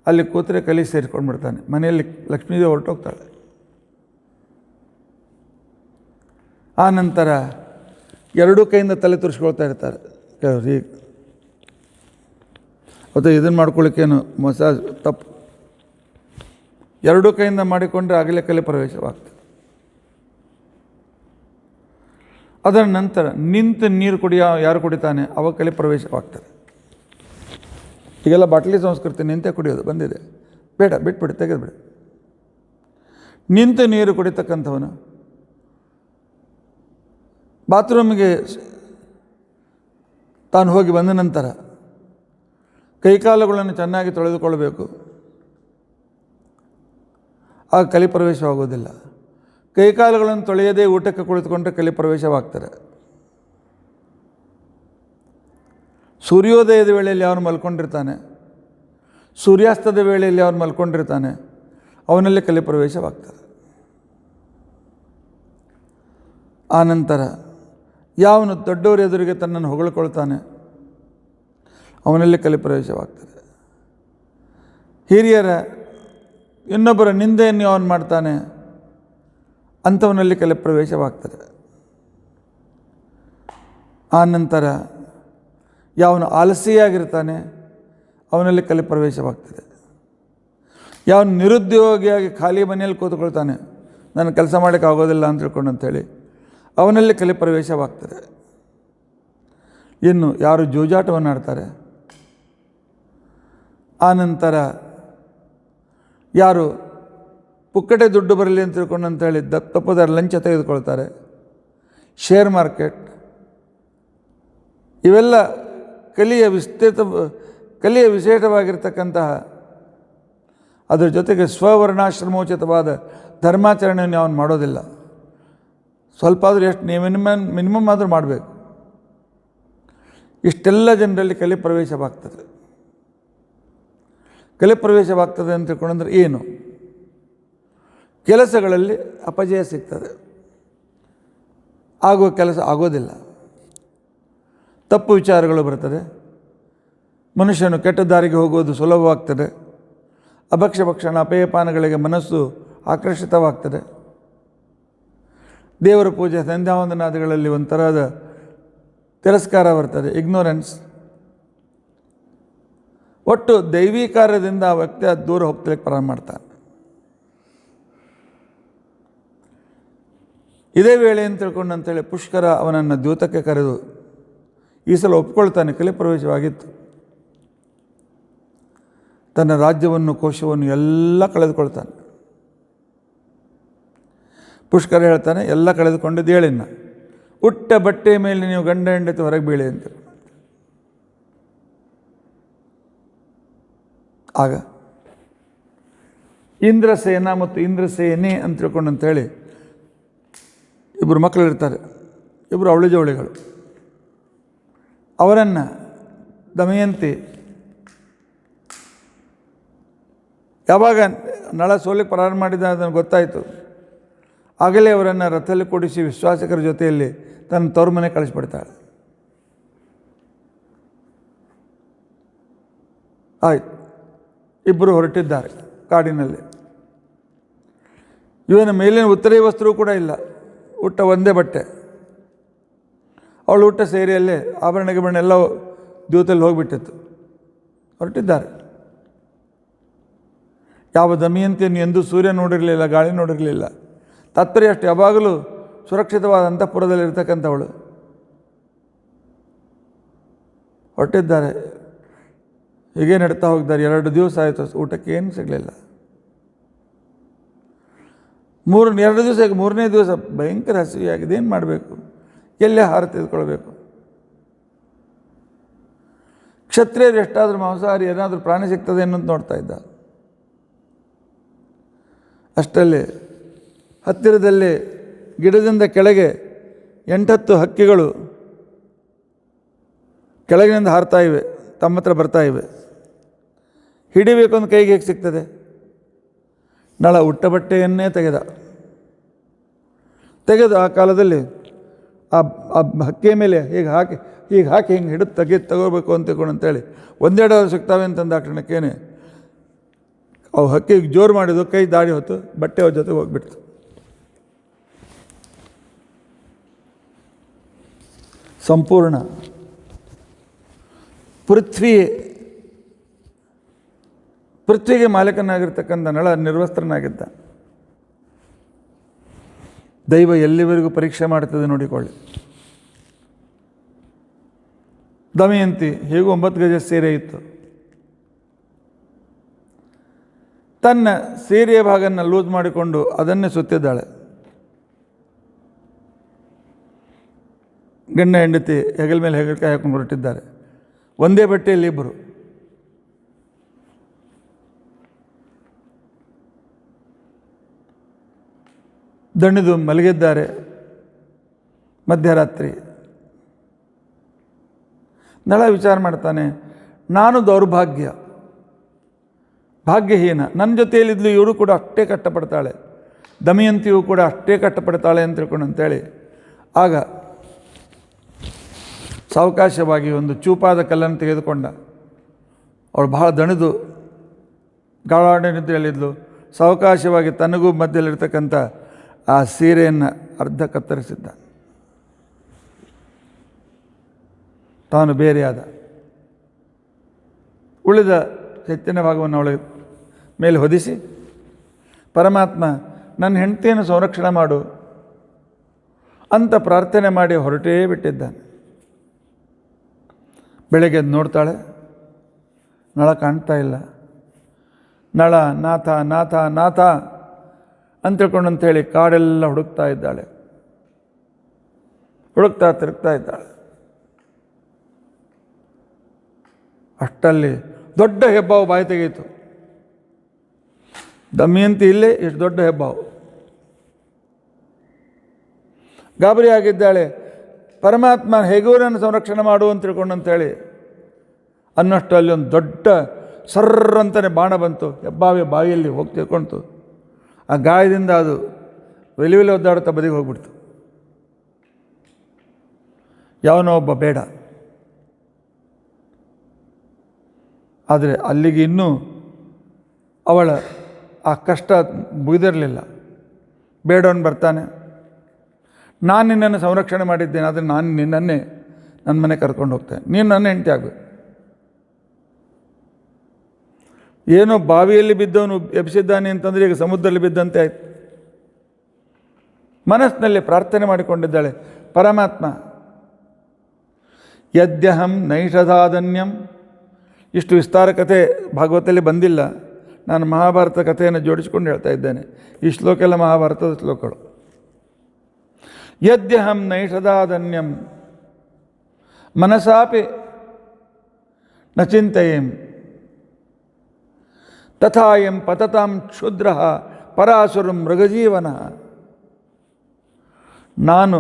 ಅಲ್ಲಿ ಕೂತ್ರೆ ಕಲಿ ಸೇರಿಕೊಂಡು ಬಿಡ್ತಾನೆ. ಮನೆಯಲ್ಲಿ ಲಕ್ಷ್ಮೀದೇವಿ ಹೊರಟೋಗ್ತಾಳೆ. ಆ ನಂತರ ಎರಡೂ ಕೈಯಿಂದ ತಲೆ ತುರಿಸ್ಕೊಳ್ತಾ ಇರ್ತಾರೆ ಕೆಲವರು. ಈಗ ಮತ್ತು ಇದನ್ನು ಮಾಡ್ಕೊಳ್ಳಿಕ್ಕೇನು ಮಸಾಜ್ ತಪ್ಪು. ಎರಡೂ ಕೈಯಿಂದ ಮಾಡಿಕೊಂಡ್ರೆ ಆಗಲೇ ಕಲೆ ಪ್ರವೇಶವಾಗ್ತದೆ. ಅದರ ನಂತರ ನಿಂತು ನೀರು ಯಾರು ಕುಡಿತಾನೆ ಅವ ಕಲೆ ಪ್ರವೇಶವಾಗ್ತದೆ. ಈಗೆಲ್ಲ ಬಾಟ್ಲಿ ಸಂಸ್ಕೃತಿ ನಿಂತೇ ಕುಡಿಯೋದು ಬಂದಿದೆ. ಬೇಡ, ಬಿಟ್ಬಿಡಿ, ತೆಗೆದುಬಿಡಿ. ನಿಂತು ನೀರು ಕುಡಿತಕ್ಕಂಥವನು ಬಾತ್ರೂಮಿಗೆ ತಾನು ಹೋಗಿ ಬಂದ ನಂತರ ಕೈಕಾಲುಗಳನ್ನು ಚೆನ್ನಾಗಿ ತೊಳೆದುಕೊಳ್ಳಬೇಕು. ಆಗ ಕಲಿ ಪ್ರವೇಶವಾಗುವುದಿಲ್ಲ. ಕೈಕಾಲುಗಳನ್ನು ತೊಳೆಯದೇ ಊಟಕ್ಕೆ ಕುಳಿತುಕೊಂಡ್ರೆ ಕಲಿ ಪ್ರವೇಶವಾಗ್ತಾರೆ. ಸೂರ್ಯೋದಯದ ವೇಳೆಯಲ್ಲಿ ಅವನು ಮಲ್ಕೊಂಡಿರ್ತಾನೆ, ಸೂರ್ಯಾಸ್ತದ ವೇಳೆಯಲ್ಲಿ ಅವನು ಮಲ್ಕೊಂಡಿರ್ತಾನೆ, ಅವನಲ್ಲಿ ಕಲಿ ಪ್ರವೇಶವಾಗ್ತದೆ. ಆನಂತರ ಯಾವನು ದೊಡ್ಡವರ ಎದುರಿಗೆ ತನ್ನನ್ನು ಹೊಗಳಿಕೊಳ್ತಾನೆ ಅವನಲ್ಲಿ ಕಲಿ ಪ್ರವೇಶವಾಗ್ತದೆ. ಹಿರಿಯರ ಇನ್ನೊಬ್ಬರ ನಿಂದೆಯನ್ನು ಅವನು ಮಾಡ್ತಾನೆ ಅಂಥವನಲ್ಲಿ ಕಲಿ ಪ್ರವೇಶವಾಗ್ತದೆ. ಆನಂತರ ಯಾವನು ಆಲಸಿಯಾಗಿರ್ತಾನೆ ಅವನಲ್ಲಿ ಕಲಿ ಪ್ರವೇಶವಾಗ್ತದೆ. ಯಾವನು ನಿರುದ್ಯೋಗಿಯಾಗಿ ಖಾಲಿ ಮನೆಯಲ್ಲಿ ಕೂತ್ಕೊಳ್ತಾನೆ, ನಾನು ಕೆಲಸ ಮಾಡೋಕ್ಕೆ ಆಗೋದಿಲ್ಲ ಅಂತ ತಿಳ್ಕೊಂಡು ಅಂಥೇಳಿ ಅವನಲ್ಲಿ ಕಲಿ ಪ್ರವೇಶವಾಗ್ತದೆ. ಇನ್ನು ಯಾರು ಜೂಜಾಟವನ್ನು ಆಡ್ತಾರೆ, ಆನಂತರ ಯಾರು ಪುಕ್ಕಟೆ ದುಡ್ಡು ಬರಲಿ ಅಂತ ತಿಳ್ಕೊಂಡು ಅಂತೇಳಿ ತಪ್ಪದ ಲಂಚ ತೆಗೆದುಕೊಳ್ತಾರೆ, ಶೇರ್ ಮಾರ್ಕೆಟ್, ಇವೆಲ್ಲ ಕಲಿಯ ವಿಶೇಷವಾಗಿರ್ತಕ್ಕಂತಹ, ಅದರ ಜೊತೆಗೆ ಸ್ವವರ್ಣಾಶ್ರಮೋಚಿತವಾದ ಧರ್ಮಾಚರಣೆಯನ್ನು ಅವನು ಮಾಡೋದಿಲ್ಲ. ಸ್ವಲ್ಪ ಆದರೂ ಎಷ್ಟು ಮಿನಿಮಮ್ ಆದರೂ ಮಾಡಬೇಕು. ಇಷ್ಟೆಲ್ಲ ಜನರಲ್ಲಿ ಕಲಿ ಪ್ರವೇಶವಾಗ್ತದೆ. ಕಲಿ ಪ್ರವೇಶವಾಗ್ತದೆ ಅಂತ ತಿಳ್ಕೊಂಡ್ರೆ ಏನು? ಕೆಲಸಗಳಲ್ಲಿ ಅಪಜಯ ಸಿಗ್ತದೆ, ಆಗುವ ಕೆಲಸ ಆಗೋದಿಲ್ಲ, ತಪ್ಪು ವಿಚಾರಗಳು ಬರ್ತದೆ, ಮನುಷ್ಯನು ಕೆಟ್ಟ ದಾರಿಗೆ ಹೋಗುವುದು ಸುಲಭವಾಗ್ತದೆ, ಅಭಕ್ಷ್ಯ ಭಕ್ಷಣ ಅಪೇಯಪಾನಗಳಿಗೆ ಮನಸ್ಸು ಆಕರ್ಷಿತವಾಗ್ತದೆ, ದೇವರ ಪೂಜೆ ಸಂಧ್ಯಾವಂದನಾದಿಗಳಲ್ಲಿ ಒಂಥರದ ತಿರಸ್ಕಾರ ಬರ್ತದೆ, ಇಗ್ನೋರೆನ್ಸ್. ಒಟ್ಟು ದೈವೀ ಕಾರ್ಯದಿಂದ ಆ ವ್ಯಕ್ತಿ ದೂರ ಹೋಗ್ತಿಲಿಕ್ಕೆ ಪ್ರಾರಂಭ ಮಾಡ್ತಾನೆ. ಇದೇ ವೇಳೆ ಅಂತ ತಿಳ್ಕೊಂಡು ಅಂತೇಳಿ ಪುಷ್ಕರ ಅವನನ್ನು ದ್ಯೂತಕ್ಕೆ ಕರೆದು ಈ ಸಲ ಒಪ್ಕೊಳ್ತಾನೆ, ಕಲಿ ಪ್ರವೇಶವಾಗಿತ್ತು. ತನ್ನ ರಾಜ್ಯವನ್ನು ಕೋಶವನ್ನು ಎಲ್ಲ ಕಳೆದುಕೊಳ್ತಾನೆ. ಪುಷ್ಕರ ಹೇಳ್ತಾನೆ, ಎಲ್ಲ ಕಳೆದುಕೊಂಡಿದ್ದು ಹೇಳಿನ, ಉಟ್ಟ ಬಟ್ಟೆ ಮೇಲೆ ನೀವು ಗಂಡ ಹೆಂಡತಿ ಹೊರಗೆ ಬೀಳಿ ಅಂತ. ಆಗ ಇಂದ್ರಸೇನ ಮತ್ತು ಇಂದ್ರಸೇನೆ ಅಂತ ತಿಳ್ಕೊಂಡು ಅಂತೇಳಿ ಇಬ್ಬರು ಮಕ್ಕಳಿರ್ತಾರೆ, ಇಬ್ಬರು ಅವಳಿ ಜವಳಿಗಳು. ಅವರನ್ನು ದಮಯಂತಿ ಯಾವಾಗ ನಳ ಸೋಲಿಗೆ ಪ್ರಾರಂಭ ಮಾಡಿದ ಅದನ್ನು ಗೊತ್ತಾಯಿತು, ಆಗಲೇ ಅವರನ್ನು ರಥದಲ್ಲಿ ಕೂಡಿಸಿ ವಿಶ್ವಾಸಿಕರ ಜೊತೆಯಲ್ಲಿ ತನ್ನ ತವರು ಮನೆ ಕಳಿಸ್ಬಿಡ್ತಾಳೆ. ಆಯ್ತು, ಇಬ್ಬರು ಹೊರಟಿದ್ದಾರೆ ಕಾಡಿನಲ್ಲಿ. ಇವನ ಮೇಲಿನ ಉತ್ತರೀಯ ವಸ್ತ್ರವೂ ಕೂಡ ಇಲ್ಲ, ಉಟ್ಟ ಒಂದೇ ಬಟ್ಟೆ. ಅವಳು ಉಟ್ಟ ಸೇರಿಯಲ್ಲೇ ಆಭರಣ ಗಿಭರಣ ಎಲ್ಲ ದ್ಯೂತಲ್ಲಿ ಹೋಗಿಬಿಟ್ಟಿತ್ತು. ಹೊರಟಿದ್ದಾರೆ. ಯಾವ ದಮಯಂತಿಯನ್ನು ಎಂದೂ ಸೂರ್ಯ ನೋಡಿರಲಿಲ್ಲ, ಗಾಳಿ ನೋಡಿರಲಿಲ್ಲ. ತಾತ್ಪರ್ಯ ಅಷ್ಟು, ಯಾವಾಗಲೂ ಸುರಕ್ಷಿತವಾದ ಅಂತಃಪುರದಲ್ಲಿರ್ತಕ್ಕಂಥವಳು. ಹೊರಟಿದ್ದಾರೆ. ಹೀಗೆ ನಡ್ತಾ ಹೋಗಿದ್ದಾರೆ. 2 ದಿವಸ ಆಯಿತು, ಊಟಕ್ಕೆ ಏನು ಸಿಗಲಿಲ್ಲ. 2 ದಿವಸ, 3ನೇ ದಿವಸ ಭಯಂಕರ ಹಸಿವೆಯಾಗಿದೆ. ಏನು ಮಾಡಬೇಕು? ಎಲ್ಲೇ ಆಹಾರ ತೆಗೆದುಕೊಳ್ಬೇಕು? ಕ್ಷತ್ರಿಯರು ಎಷ್ಟಾದರೂ ಮಾಂಸಾಹಾರಿ, ಏನಾದರೂ ಪ್ರಾಣಿ ಸಿಗ್ತದೆ ಅನ್ನೋದು ನೋಡ್ತಾ ಇದ್ದ. ಅಷ್ಟರಲ್ಲಿ ಹತ್ತಿರದಲ್ಲಿ ಗಿಡದಿಂದ ಕೆಳಗೆ 8-10 ಹಕ್ಕಿಗಳು ಕೆಳಗಿನಿಂದ ಹಾರ್ತಾ ಇವೆ, ತಮ್ಮ ಹತ್ರ ಬರ್ತಾ ಇವೆ. ಹಿಡಿಬೇಕು ಒಂದು ಕೈಗೆ ಹೇಗೆ ಸಿಗ್ತದೆ? ನಳ ಉಟ್ಟ ಬಟ್ಟೆಯನ್ನೇ ತೆಗೆದ, ತೆಗೆದು ಆ ಕಾಲದಲ್ಲಿ ಆ ಆ ಹಕ್ಕಿಯ ಮೇಲೆ ಹೀಗೆ ಹಾಕಿ ಹಿಂಗೆ ಹಿಡಿದು ತಗೋಬೇಕು ಅಂತೇಳಿ ಒಂದೆರಡು ಸಿಗ್ತಾವೆ ಅಂತಂದ ಕ್ಷಣಕ್ಕೇನೆ ಅವು ಹಕ್ಕಿಗೆ ಜೋರು ಮಾಡಿದ್ದು ಕೈ ದಾಡಿ ಹೊತ್ತು ಬಟ್ಟೆ ಅವ್ರ ಜೊತೆಗೆ ಹೋಗ್ಬಿಡ್ತು. ಸಂಪೂರ್ಣ ಪೃಥ್ವಿಗೆ ಮಾಲೀಕನಾಗಿರ್ತಕ್ಕಂಥ ನಳ ನಿರ್ವಸ್ತ್ರನಾಗಿದ್ದ. ದೈವ ಎಲ್ಲಿವರೆಗೂ ಪರೀಕ್ಷೆ ಮಾಡ್ತದೆ ನೋಡಿಕೊಳ್ಳಿ. ದಮಯಂತಿ ಹೇಗೂ 9 ಗಜ ಸೀರೆ ಇತ್ತು. ತನ್ನ ಸೀರೆಯ ಭಾಗನ ಲೂಸ್ ಮಾಡಿಕೊಂಡು ಅದನ್ನೇ ಸುತ್ತಿದ್ದಾಳೆ. ಗಂಡ ಹೆಂಡತಿ ಹೆಗಲ ಮೇಲೆ ಹೆಗಲಕಾಯಿ ಹಾಕೊಂಡು ಹೊರಟಿದ್ದಾರೆ. ಒಂದೇ ಬಟ್ಟೆಯಲ್ಲಿ ಇಬ್ಬರು. ದಣಿದು ಮಲಗಿದ್ದಾರೆ. ಮಧ್ಯರಾತ್ರಿ ನಳ ವಿಚಾರ ಮಾಡ್ತಾನೆ, ನಾನು ದೌರ್ಭಾಗ್ಯ, ಭಾಗ್ಯಹೀನ. ನನ್ನ ಜೊತೆಯಲ್ಲಿದ್ಲು ಇವಳು ಕೂಡ ಅಷ್ಟೇ ಕಷ್ಟಪಡ್ತಾಳೆ, ದಮಯಂತಿಯು ಕೂಡ ಅಷ್ಟೇ ಕಷ್ಟಪಡ್ತಾಳೆ ಅಂತ ತಿಳ್ಕೊಂಡಂತೇಳಿ ಆಗ ಸಾವಕಾಶವಾಗಿ ಒಂದು ಚೂಪಾದ ಕಲ್ಲನ್ನು ತೆಗೆದುಕೊಂಡ. ಅವಳು ಬಹಳ ದಣಿದು ಗಾಢ ನಿದ್ರೆಯಲ್ಲಿದ್ಲು. ಸಾವಕಾಶವಾಗಿ ತನಗೂ ಮಧ್ಯದಲ್ಲಿರ್ತಕ್ಕಂಥ ಆ ಸೀರೆಯನ್ನು ಅರ್ಧ ಕತ್ತರಿಸಿದ್ದ. ತಾನು ಬೇರೆಯಾದ. ಉಳಿದ ಹೆಚ್ಚಿನ ಭಾಗವನ್ನು ಅವಳಿಗೆ ಮೇಲೆ ಹೊದಿಸಿ, ಪರಮಾತ್ಮ ನನ್ನ ಹೆಂಡತಿಯನ್ನು ಸಂರಕ್ಷಣೆ ಮಾಡು ಅಂತ ಪ್ರಾರ್ಥನೆ ಮಾಡಿ ಹೊರಟೇ ಬಿಟ್ಟಿದ್ದಾನೆ. ಬೆಳಗ್ಗೆ ನೋಡ್ತಾಳೆ, ನಳ ಕಾಣ್ತಾ ಇಲ್ಲ. ನಳ ನಾಥ ನಾಥ ನಾಥ ಅಂತ ತಿಳ್ಕೊಂಡಂಥೇಳಿ ಕಾಡೆಲ್ಲ ಹುಡುಕ್ತಾ ಇದ್ದಾಳೆ. ತಿರುಗ್ತಾ ಇದ್ದಾಳೆ. ಅಷ್ಟಲ್ಲಿ ದೊಡ್ಡ ಹೆಬ್ಬಾವು ಬಾಯಿ ತೆಗೆಯಿತು. ದಮಯಂತಿ ಇಲ್ಲೇ ಎಷ್ಟು ದೊಡ್ಡ ಹೆಬ್ಬಾವು. ಗಾಬರಿ ಆಗಿದ್ದಾಳೆ. ಪರಮಾತ್ಮ ಹೇಗೂ ನನ್ನ ಸಂರಕ್ಷಣೆ ಮಾಡು ಅಂತ ತಿಳ್ಕೊಂಡಂತೇಳಿ ಅನ್ನಷ್ಟು ಅಲ್ಲಿ ಒಂದು ದೊಡ್ಡ ಸರ್ರಂತಲೇ ಬಾಣ ಬಂತು. ಹೆಬ್ಬಾವಿ ಬಾವಿಯಲ್ಲಿ ಹೋಗಿ ತಿಳ್ಕೊಳ್ತು. ಆ ಗಾಯದಿಂದ ಅದು ಒಲಿ ಒದ್ದಾಡುತ್ತಾ ಬದಿಗೆ ಹೋಗ್ಬಿಡ್ತು. ಯಾವನೋ ಒಬ್ಬ ಬೇಡ. ಆದರೆ ಅಲ್ಲಿಗೆ ಇನ್ನೂ ಅವಳ ಆ ಕಷ್ಟ ಮುಗಿದಿರಲಿಲ್ಲ. ಬೇಡವನು ಬರ್ತಾನೆ, ನಾನು ನಿನ್ನನ್ನು ಸಂರಕ್ಷಣೆ ಮಾಡಿದ್ದೇನೆ, ಆದರೆ ನಾನು ನಿನ್ನನ್ನೇ ನನ್ನ ಮನೆ ಕರ್ಕೊಂಡು ಹೋಗ್ತೇನೆ, ನೀನು ನನ್ನ ಹೆಂಡತಿ ಆಗಬೇಕು. ಏನೋ ಬಾವಿಯಲ್ಲಿ ಬಿದ್ದವನು ಎಬ್ಬಿಸಿದ್ದಾನೆ ಅಂತಂದರೆ ಈಗ ಸಮುದ್ರದಲ್ಲಿ ಬಿದ್ದಂತೆ ಆಯಿತು. ಮನಸ್ಸಿನಲ್ಲಿ ಪ್ರಾರ್ಥನೆ ಮಾಡಿಕೊಂಡಿದ್ದಾಳೆ, ಪರಮಾತ್ಮ ಯದ್ಯಹಂ ನೈಷಧಾದನ್ಯಂ. ಇಷ್ಟು ವಿಸ್ತಾರ ಕಥೆ ಭಾಗವತದಲ್ಲಿ ಬಂದಿಲ್ಲ. ನಾನು ಮಹಾಭಾರತ ಕಥೆಯನ್ನು ಜೋಡಿಸಿಕೊಂಡು ಹೇಳ್ತಾ ಇದ್ದೇನೆ. ಈ ಶ್ಲೋಕ ಎಲ್ಲ ಮಹಾಭಾರತದ ಶ್ಲೋಕಗಳು. ಯದ್ಯಹಂ ನೈಷಧಾದನ್ಯಂ ಮನಸಾಪಿ ನ ಚಿಂತೆಯೇಂ ತಥಾಯಂ ಪತತಾಂ ಕ್ಷುದ್ರ ಪರಾಸುರ ಮೃಗಜೀವನ. ನಾನು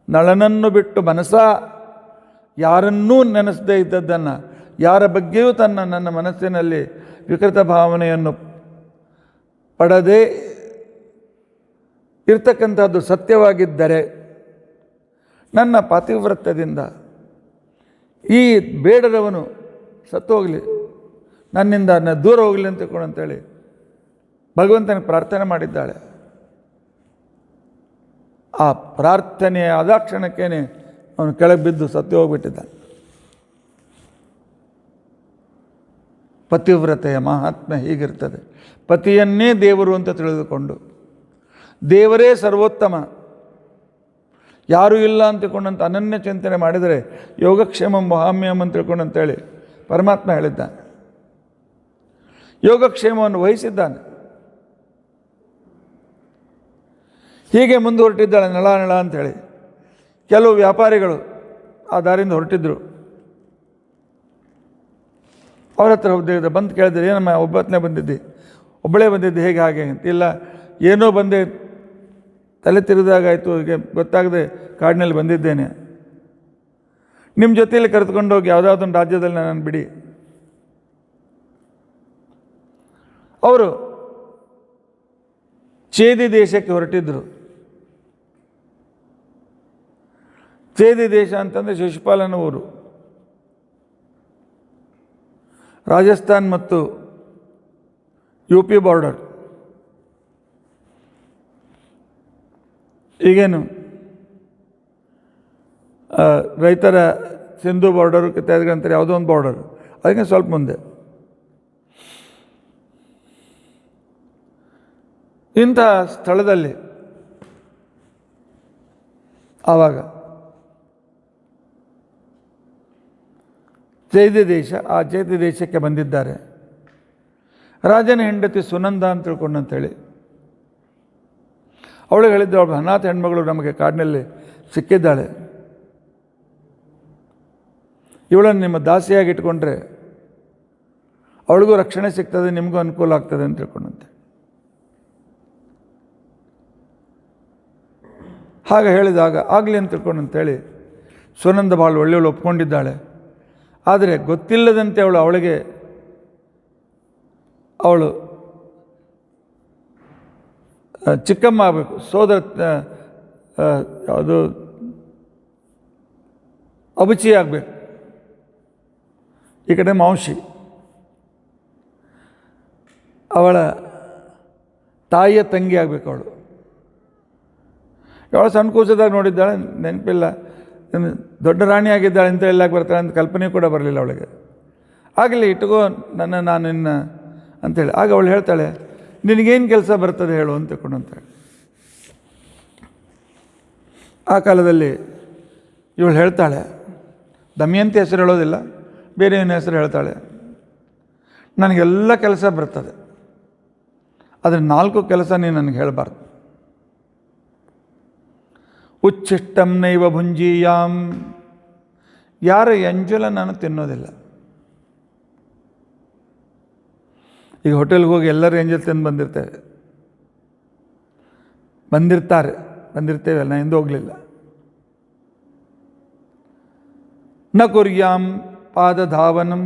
ನಳನನ್ನು ಬಿಟ್ಟು ಮನಸ ಯಾರನ್ನೂ ನೆನೆಸದೇ ಇದ್ದದ್ದನ್ನು, ಯಾರ ಬಗ್ಗೆಯೂ ನನ್ನ ಮನಸ್ಸಿನಲ್ಲಿ ವಿಕೃತ ಭಾವನೆಯನ್ನು ಪಡದೆ ಇರ್ತಕ್ಕಂಥದ್ದು ಸತ್ಯವಾಗಿದ್ದರೆ ನನ್ನ ಪಾತಿವ್ರತ್ಯದಿಂದ ಈ ಬೇಡದವನು ಸತ್ತೋಗಲಿ, ನನ್ನಿಂದ ದೂರ ಹೋಗಲಿ ಅಂತ ತಿಳ್ಕೊಂಡಂತೇಳಿ ಭಗವಂತನ ಪ್ರಾರ್ಥನೆ ಮಾಡಿದ್ದಾಳೆ. ಆ ಪ್ರಾರ್ಥನೆಯ ಆದಾಕ್ಷಣಕ್ಕೇನೆ ಅವನು ಕೆಳಗೆ ಬಿದ್ದು ಸತ್ತು ಹೋಗ್ಬಿಟ್ಟಿದ್ದಾನೆ. ಪತಿವ್ರತೆಯ ಮಹಾತ್ಮೆ ಹೀಗಿರ್ತದೆ. ಪತಿಯನ್ನೇ ದೇವರು ಅಂತ ತಿಳಿದುಕೊಂಡು, ದೇವರೇ ಸರ್ವೋತ್ತಮ, ಯಾರೂ ಇಲ್ಲ ಅಂತ ತಿಳ್ಕೊಂಡಂತ ಅನನ್ಯ ಚಿಂತನೆ ಮಾಡಿದರೆ ಯೋಗಕ್ಷೇಮಂ ವಹಾಮ್ಯಂ ಅಂತ ತಿಳ್ಕೊಂಡಂತೇಳಿ ಪರಮಾತ್ಮ ಹೇಳಿದ್ದಾನೆ. ಯೋಗಕ್ಷೇಮವನ್ನು ವಹಿಸಿದ್ದಾನೆ. ಹೀಗೆ ಮುಂದೆ ಹೊರಟಿದ್ದಾಳೆ ನಳ ನಳ ಅಂಥೇಳಿ. ಕೆಲವು ವ್ಯಾಪಾರಿಗಳು ಆ ದಾರಿಯಿಂದ ಹೊರಟಿದ್ದರು. ಅವ್ರ ಹತ್ರ ಹೋಗಿದ್ದೆ, ಬಂದು ಕೇಳಿದ್ರೆ, ಏನಮ್ಮ ಒಬ್ಬತ್ತನೇ ಬಂದಿದ್ದೆ, ಒಬ್ಬಳೇ ಬಂದಿದ್ದೆ, ಹೇಗೆ ಹಾಗೆ ಅಂತ. ಇಲ್ಲ, ಏನೋ ಬಂದೆ, ತಲೆ ತಿರುದಾಗಾಯಿತು, ಹೀಗೆ ಗೊತ್ತಾಗದೆ ಕಾಡಿನಲ್ಲಿ ಬಂದಿದ್ದೇನೆ, ನಿಮ್ಮ ಜೊತೆಯಲ್ಲಿ ಕರೆದುಕೊಂಡೋಗಿ ಯಾವುದಾದೊಂದು ರಾಜ್ಯದಲ್ಲಿ ನಾನು ಬಿಡಿ. ಅವರು ಚೇದಿ ದೇಶಕ್ಕೆ ಹೊರಟಿದ್ದರು. ಚೇದಿ ದೇಶ ಅಂತಂದರೆ ಶಿಶುಪಾಲನ ಊರು. ರಾಜಸ್ಥಾನ್ ಮತ್ತು ಯು ಪಿ ಬಾರ್ಡರ್. ಈಗೇನು ರೈತರ ಸಿಂಧು ಬಾರ್ಡರು ಇತ್ಯಾದಿಗಳಂತಾರೆ, ಯಾವುದೋ ಒಂದು ಬಾರ್ಡರ್, ಅದಕ್ಕೆ ಸ್ವಲ್ಪ ಮುಂದೆ. ಇಂಥ ಸ್ಥಳದಲ್ಲಿ ಆವಾಗ ಚೈದಿ ದೇಶ, ಆ ಚೈದಿ ದೇಶಕ್ಕೆ ಬಂದಿದ್ದಾರೆ. ರಾಜನ ಹೆಂಡತಿ ಸುನಂದ ಅಂತ ತಿಳ್ಕೊಂಡಂತೇಳಿ ಅವಳಿಗೆ ಹೇಳಿದ್ದು, ಅವಳು ಅನಾಥ ಹೆಣ್ಮಗಳು ನಮಗೆ ಕಾಡಿನಲ್ಲಿ ಸಿಕ್ಕಿದ್ದಾಳೆ, ಇವಳನ್ನು ನಿಮ್ಮ ದಾಸಿಯಾಗಿ ಇಟ್ಕೊಂಡ್ರೆ ಅವಳಿಗೂ ರಕ್ಷಣೆ ಸಿಗ್ತದೆ, ನಿಮಗೂ ಅನುಕೂಲ ಆಗ್ತದೆ ಅಂತ ತಿಳ್ಕೊಂಡಂತೆ. ಹಾಗೆ ಹೇಳಿದಾಗ ಆಗಲಿ ಅಂತ ತಿಳ್ಕೊಂಡಂತೇಳಿ ಸುನಂದ ಭಾಳ ಒಳ್ಳೆಯವಳು ಒಪ್ಕೊಂಡಿದ್ದಾಳೆ. ಆದರೆ ಗೊತ್ತಿಲ್ಲದಂತೆ ಅವಳು ಚಿಕ್ಕಮ್ಮ ಆಗಬೇಕು, ಸೋದರ ಯಾವುದು ಅಬುಚಿ ಆಗಬೇಕು, ಈ ಕಡೆ ಮಾಂಶಿ, ಅವಳ ತಾಯಿಯ ತಂಗಿ ಆಗಬೇಕು. ಅವಳು ಸಣ್ಣ ಕೂಸದಾಗ ನೋಡಿದ್ದಾಳೆ, ನೆನಪಿಲ್ಲ, ದೊಡ್ಡ ರಾಣಿ ಆಗಿದ್ದಾಳೆ ಅಂತ ಎಲ್ಲಾಕೆ ಬರ್ತಾಳೆ ಅಂತ ಕಲ್ಪನೆ ಕೂಡ ಬರಲಿಲ್ಲ ಅವಳಿಗೆ. ಆಗಲಿ ಇಟ್ಕೋ ನಾನು ನಿನ್ನ ಅಂಥೇಳಿ. ಆಗ ಅವಳು ಹೇಳ್ತಾಳೆ, ನಿನಗೇನು ಕೆಲಸ ಬರ್ತದೆ ಹೇಳು ಅಂತ ತಿಳ್ಕೊಂಡಂತೇಳಿ. ಆ ಕಾಲದಲ್ಲಿ ಇವಳು ಹೇಳ್ತಾಳೆ, ದಮಯಂತಿ ಹೆಸರು ಹೇಳೋದಿಲ್ಲ, ಬೇರೆ ಏನು ಹೆಸರು ಹೇಳ್ತಾಳೆ, ನನಗೆಲ್ಲ ಕೆಲಸ ಬರ್ತದೆ, ಆದರೆ 4 ಕೆಲಸ ನೀನು ನನಗೆ ಹೇಳಬಾರ್ದು. ಉಚ್ಛಿಷ್ಟಂ ನೈವ ಭುಂಜೀಯಾಂ, ಯಾರ ಎಂಜಲ ನಾನು ತಿನ್ನೋದಿಲ್ಲ. ಈಗ ಹೋಟೆಲ್ಗೆ ಹೋಗಿ ಎಲ್ಲರೂ ಎಂಜಲ್ ತಿಂದು ಬಂದಿರ್ತೇವೆ, ನಾನು ಎಂದೂ ಹೋಗಲಿಲ್ಲ. ನ ಕುರ್ಯಾಂ ಪಾದಧಾವನಂ,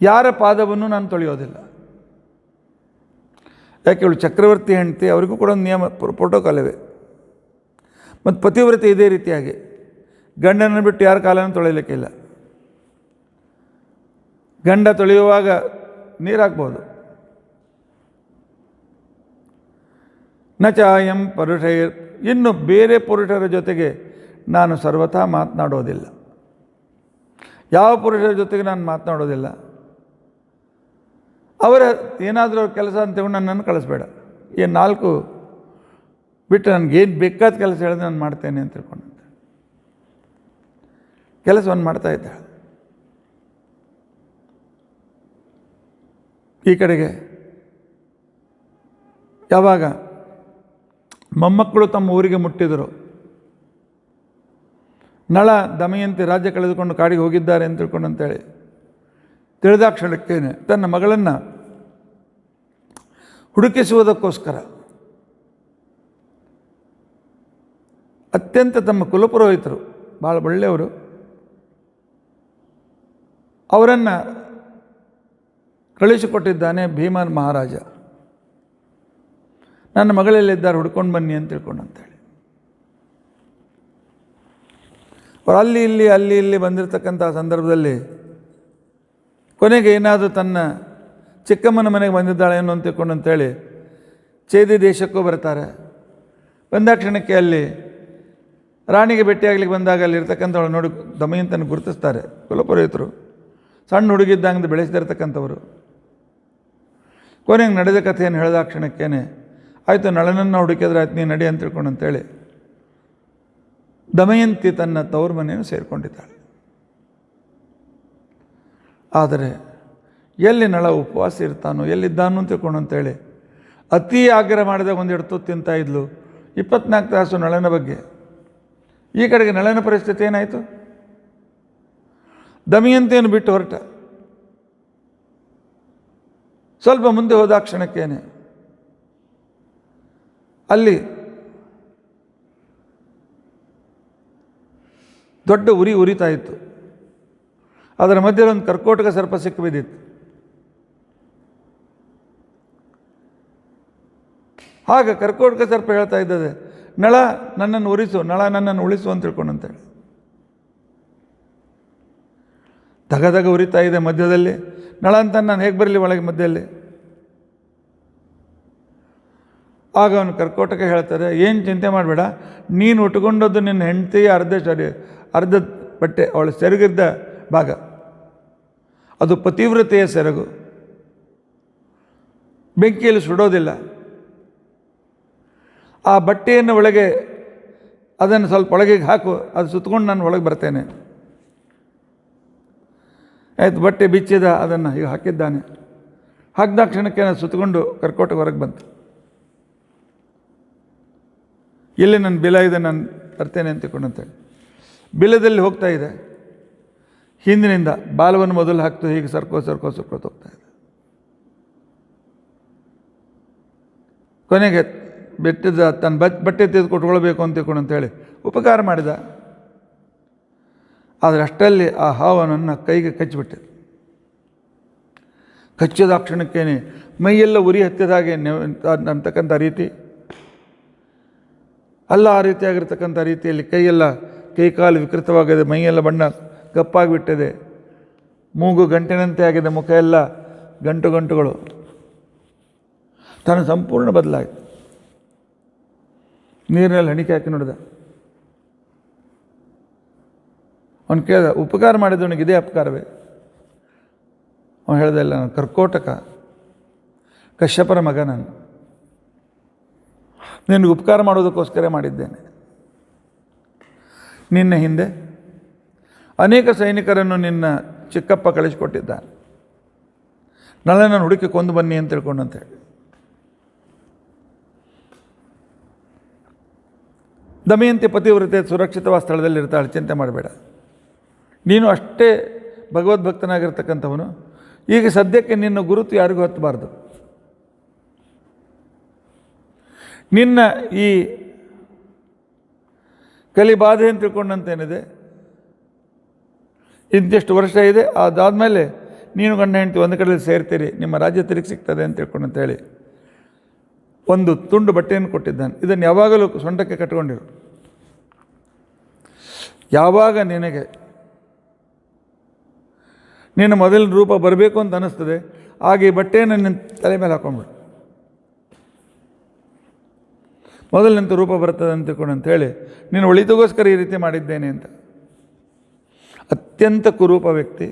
ಯಾರ ಪಾದವನ್ನು ನಾನು ತೊಳೆಯೋದಿಲ್ಲ. ಯಾಕೆ ಇವಳು ಚಕ್ರವರ್ತಿ ಹೆಂಡತಿ, ಅವರಿಗೂ ಕೂಡ ಒಂದು ನಿಯಮ, ಪ್ರೋಟೋಕಾಲ್ ಇವೆ. ಮತ್ತು ಪತಿವ್ರತೆ ಇದೇ ರೀತಿಯಾಗಿ ಗಂಡನ ಬಿಟ್ಟು ಯಾರ ಕಾಲನ್ನು ತೊಳೆಯಲಿಕ್ಕಿಲ್ಲ. ಗಂಡ ತೊಳೆಯುವಾಗ ನೀರು ಹಾಕ್ಬೋದು. ನ ಚಾಯಂ ಪುರುಷೈರ್, ಇನ್ನು ಬೇರೆ ಪುರುಷರ ಜೊತೆಗೆ ನಾನು ಸರ್ವಥಾ ಮಾತನಾಡೋದಿಲ್ಲ. ಯಾವ ಪುರುಷರ ಜೊತೆಗೆ ನಾನು ಮಾತನಾಡೋದಿಲ್ಲ. ಅವರ ಏನಾದರೂ ಕೆಲಸ ಅಂತ ನನ್ನನ್ನು ಕಳಿಸ್ಬೇಡ. ಈ 4 ಬಿಟ್ಟು ನನಗೇನು ಬೇಕಾದ ಕೆಲಸ ಹೇಳಿದ್ರೆ ನಾನು ಮಾಡ್ತೇನೆ ಅಂತ ತಿಳ್ಕೊಂಡಂತೆ ಕೆಲಸವನ್ನು ಮಾಡ್ತಾಯಿದ್ದಾಳೆ. ಈ ಕಡೆಗೆ ಯಾವಾಗ ಮೊಮ್ಮಕ್ಕಳು ತಮ್ಮ ಊರಿಗೆ ಮುಟ್ಟಿದರು, ನಳ ದಮಯಂತಿ ರಾಜ್ಯ ಕಳೆದುಕೊಂಡು ಕಾಡಿಗೆ ಹೋಗಿದ್ದಾರೆ ಅಂತ ತಿಳ್ಕೊಂಡಂತೇಳಿ ತಿಳಿದಾಕ್ಷಣಕ್ಕೇನೆ ತನ್ನ ಮಗಳನ್ನು ಹುಡುಕಿಸುವುದಕ್ಕೋಸ್ಕರ ಅತ್ಯಂತ ತಮ್ಮ ಕುಲಪುರೋಹಿತರು, ಭಾಳ ಒಳ್ಳೆಯವರು, ಅವರನ್ನು ಕಳಿಸಿಕೊಟ್ಟಿದ್ದಾನೆ ಭೀಮನ್ ಮಹಾರಾಜ. ನನ್ನ ಮಗಳಲ್ಲಿದ್ದಾರೆ, ಹುಡ್ಕೊಂಡು ಬನ್ನಿ ಅಂತ ತಿಳ್ಕೊಂಡಂತೇಳಿ. ಅವರು ಅಲ್ಲಿ ಇಲ್ಲಿ ಬಂದಿರತಕ್ಕಂಥ ಸಂದರ್ಭದಲ್ಲಿ ಕೊನೆಗೆ ಏನಾದರೂ ತನ್ನ ಚಿಕ್ಕಮ್ಮನ ಮನೆಗೆ ಬಂದಿದ್ದಾಳೆ ಏನು ಅಂತ ತಿಳ್ಕೊಂಡಂತೇಳಿ ಚೇದಿ ದೇಶಕ್ಕೂ ಬರ್ತಾರೆ. ಬಂದಾಕ್ಷಣಕ್ಕೆ ಅಲ್ಲಿ ರಾಣಿಗೆ ಭೇಟಿಯಾಗಲಿಕ್ಕೆ ಬಂದಾಗ ಅಲ್ಲಿರ್ತಕ್ಕಂಥವಳು ನೋಡಿ ದಮಯಂತನ ಗುರುತಿಸ್ತಾರೆ ಕುಲಪುರೋಹಿತರು. ಸಣ್ಣ ಹುಡುಗಿದ್ದಂಗೆ ಬೆಳೆಸಿದಿರ್ತಕ್ಕಂಥವರು. ಕೊನೆಗೆ ನಡೆದ ಕಥೆಯನ್ನು ಹೇಳಿದ ಕ್ಷಣಕ್ಕೇನೆ ಆಯಿತು, ನಳನನ್ನು ಹುಡುಕಿದ್ರೆ ಆಯ್ತು, ನೀನು ನಡಿ ಅಂತ ತಿಳ್ಕೊಂಡಂತೇಳಿ ದಮಯಂತಿ ತನ್ನ ತವ್ರ ಮನೆಯನ್ನು ಸೇರಿಕೊಂಡಿದ್ದಾಳೆ. ಆದರೆ ಎಲ್ಲಿ ನಳ ಉಪವಾಸ ಇರ್ತಾನೋ, ಎಲ್ಲಿದ್ದಾನೋ ಅಂತ ತಿಳ್ಕೊಂಡಂತೇಳಿ ಅತಿ ಆಗ್ರಹ ಮಾಡಿದಾಗ 1 ಎಡ್ತು ತಿಂತಾ ಇದ್ಲು. 24 ತಾಸು ನಳನ ಬಗ್ಗೆ. ಈ ಕಡೆಗೆ ನಳನ ಪರಿಸ್ಥಿತಿ ಏನಾಯಿತು, ದಮಯಂತಿಯನ್ನು ಬಿಟ್ಟು ಹೊರಟ. ಸ್ವಲ್ಪ ಮುಂದೆ ಹೋದ ಕ್ಷಣಕ್ಕೇನೆ ಅಲ್ಲಿ ದೊಡ್ಡ ಉರಿತಾ ಇತ್ತು. ಅದರ ಮಧ್ಯೆ ಒಂದು ಕರ್ಕೋಟಕ ಸರ್ಪ ಸಿಕ್ಕು ಬಿದ್ದಿತ್ತು. ಆಗ ಕರ್ಕೋಟಕ ಸರ್ಪ ಹೇಳ್ತಾ ಇದ್ದದೆ, ನಳ ನನ್ನನ್ನು ಉರಿಸು, ನಳ ನನ್ನನ್ನು ಉಳಿಸು ಅಂತ ತಿಳ್ಕೊಂಡಂತೇಳಿ ದಗದಗ ಉರಿತಾ ಇದೆ ಮಧ್ಯದಲ್ಲಿ. ನಳ ಅಂತ ನಾನು ಹೇಗೆ ಬರಲಿ ಒಳಗೆ ಮಧ್ಯದಲ್ಲಿ? ಆಗ ಅವನು ಕರ್ಕೋಟಕ ಹೇಳ್ತಾರೆ, ಏನು ಚಿಂತೆ ಮಾಡಬೇಡ, ನೀನು ಉಟ್ಕೊಂಡದ್ದು ನಿನ್ನ ಹೆಂಡತಿಯ ಅರ್ಧ ಬಟ್ಟೆ, ಅವಳ ಸೆರಗಿದ್ದ ಭಾಗ, ಅದು ಪತಿವ್ರತೆಯ ಸೆರಗು, ಬೆಂಕಿಯಲ್ಲಿ ಸುಡೋದಿಲ್ಲ. ಆ ಬಟ್ಟೆಯನ್ನು ಒಳಗೆ ಅದನ್ನು ಸ್ವಲ್ಪ ಒಳಗೆ ಹಾಕು, ಅದು ಸುತ್ತಕೊಂಡು ನಾನು ಒಳಗೆ ಬರ್ತೇನೆ. ಆಯ್ತು, ಬಟ್ಟೆ ಬಿಚ್ಚಿದ, ಅದನ್ನು ಈಗ ಹಾಕಿದ್ದಾನೆ. ಹಾಕಿದ ಕ್ಷಣಕ್ಕೆ ನಾನು ಸುತ್ತಕೊಂಡು ಕರ್ಕೋಟಕ್ಕೆ ಹೊರಗೆ ಬಂತು. ಇಲ್ಲಿ ನನ್ನ ಬಿಲ ಇದೆ, ನಾನು ತರ್ತೇನೆ ಅಂತ ತಿಳ್ಕೊಂಡಂತೇಳಿ ಬಿಲದಲ್ಲಿ ಹೋಗ್ತಾ ಇದೆ. ಹಿಂದಿನಿಂದ ಬಾಲವನ್ನು ಮೊದಲು ಹಾಕ್ತು, ಹೀಗೆ ಸರ್ಕೋತ ಹೋಗ್ತಾ ಇದೆ. ಕೊನೆಗೆ ಬೆಟ್ಟದ ತನ್ನ ಬಟ್ಟೆ ತೆಗೆದುಕೊಟ್ಕೊಳ್ಬೇಕು ಅಂತ ತಿಳ್ಕೊಂಡಂತೇಳಿ ಉಪಕಾರ ಮಾಡಿದ. ಆದರೆ ಅಷ್ಟರಲ್ಲಿ ಆ ಹಾವು ನನ್ನ ಕೈಗೆ ಕಚ್ಚಿಬಿಟ್ಟೆ. ಕಚ್ಚಿದ ಕ್ಷಣಕ್ಕೇನೆ ಮೈಯೆಲ್ಲ ಉರಿ ಹತ್ತಿದ ಹಾಗೆ ಅಂತಕ್ಕಂಥ ರೀತಿ ಅಲ್ಲ, ಆ ರೀತಿಯಾಗಿರ್ತಕ್ಕಂಥ ರೀತಿಯಲ್ಲಿ ಕೈ ಕಾಲು ವಿಕೃತವಾಗಿದೆ, ಮೈಯೆಲ್ಲ ಬಣ್ಣ ಕಪ್ಪಾಗಿಬಿಟ್ಟಿದೆ, ಮೂಗು ಗಂಟಿನಂತೆ ಆಗಿದೆ, ಮುಖ ಎಲ್ಲ ಗಂಟುಗಳು, ತನ್ನ ಸಂಪೂರ್ಣ ಬದಲಾಯಿತು. ನೀರಿನಲ್ಲಿ ಹಣಿಕೆ ಹಾಕಿ ನೋಡಿದ. ಅವನು ಕೇಳಿದ, ಉಪಕಾರ ಮಾಡಿದವನಿಗೆ ಇದೇ ಅಪಕಾರವೇ? ಅವನು ಹೇಳ್ದ, ಇಲ್ಲ, ನಾನು ಕರ್ಕೋಟಕ, ಕಶ್ಯಪರ ಮಗ, ನಾನು ನಿನಗೆ ಉಪಕಾರ ಮಾಡೋದಕ್ಕೋಸ್ಕರ ಮಾಡಿದ್ದೇನೆ. ನಿನ್ನ ಹಿಂದೆ ಅನೇಕ ಸೈನಿಕರನ್ನು ನಿನ್ನ ಚಿಕ್ಕಪ್ಪ ಕಳಿಸಿಕೊಟ್ಟಿದ್ದಾನೆ, ನಳನನ್ನು ಹುಡುಕಿ ಕೊಂದು ಬನ್ನಿ ಅಂತ ತಿಳ್ಕೊಂಡಂತೇಳಿ. ದಮಯಂತಿ ಪತಿವ್ರತೆ ಸುರಕ್ಷಿತವಾದ ಸ್ಥಳದಲ್ಲಿರ್ತಾಳೆ, ಚಿಂತೆ ಮಾಡಬೇಡ. ನೀನು ಅಷ್ಟೇ ಭಗವದ್ಭಕ್ತನಾಗಿರ್ತಕ್ಕಂಥವನು. ಈಗ ಸದ್ಯಕ್ಕೆ ನಿನ್ನ ಗುರುತು ಯಾರಿಗೂ ಹತ್ತಬಾರ್ದು. ನಿನ್ನ ಈ ಕಲಿಬಾಧೆ ಅಂತ ತಿಳ್ಕೊಂಡಂತೇನಿದೆ, ಇಂತಿಷ್ಟು ವರ್ಷ ಇದೆ, ಅದಾದಮೇಲೆ ನೀನು ಗಂಡ ಹೆಂಡತಿ ಒಂದು ಕಡೆಯಲ್ಲಿ ಸೇರ್ತೀರಿ, ನಿಮ್ಮ ರಾಜ್ಯ ತಿರುಗಿ ಸಿಗ್ತದೆ ಅಂತ ತಿಳ್ಕೊಂಡಂತೇಳಿ ಒಂದು ತುಂಡು ಬಟ್ಟೆಯನ್ನು ಕೊಟ್ಟಿದ್ದಾನೆ. ಇದನ್ನು ಯಾವಾಗಲೂ ಸೊಂಟಕ್ಕೆ ಕಟ್ಕೊಂಡಿರು. ಯಾವಾಗ ನಿನಗೆ ನಿನ್ನ ಮೊದಲಿನ ರೂಪ ಬರಬೇಕು ಅಂತ ಅನ್ನಿಸ್ತದೆ, ಆಗ ಈ ಬಟ್ಟೆಯನ್ನು ನಿನ್ನ ತಲೆ ಮೇಲೆ ಹಾಕೊಂಡ್ಬಿಡು. ಮೊದಲಿನಂತ ರೂಪ ಬರ್ತದೆ ಅಂತ ತಿಳ್ಕೊಂಡಂತೇಳಿ ನೀನು ಒಳಿತಿಗೋಸ್ಕರ ಈ ರೀತಿ ಮಾಡಿದ್ದೇನೆ ಅಂತ. ಅತ್ಯಂತ ಕುರೂಪ ವ್ಯಕ್ತಿ,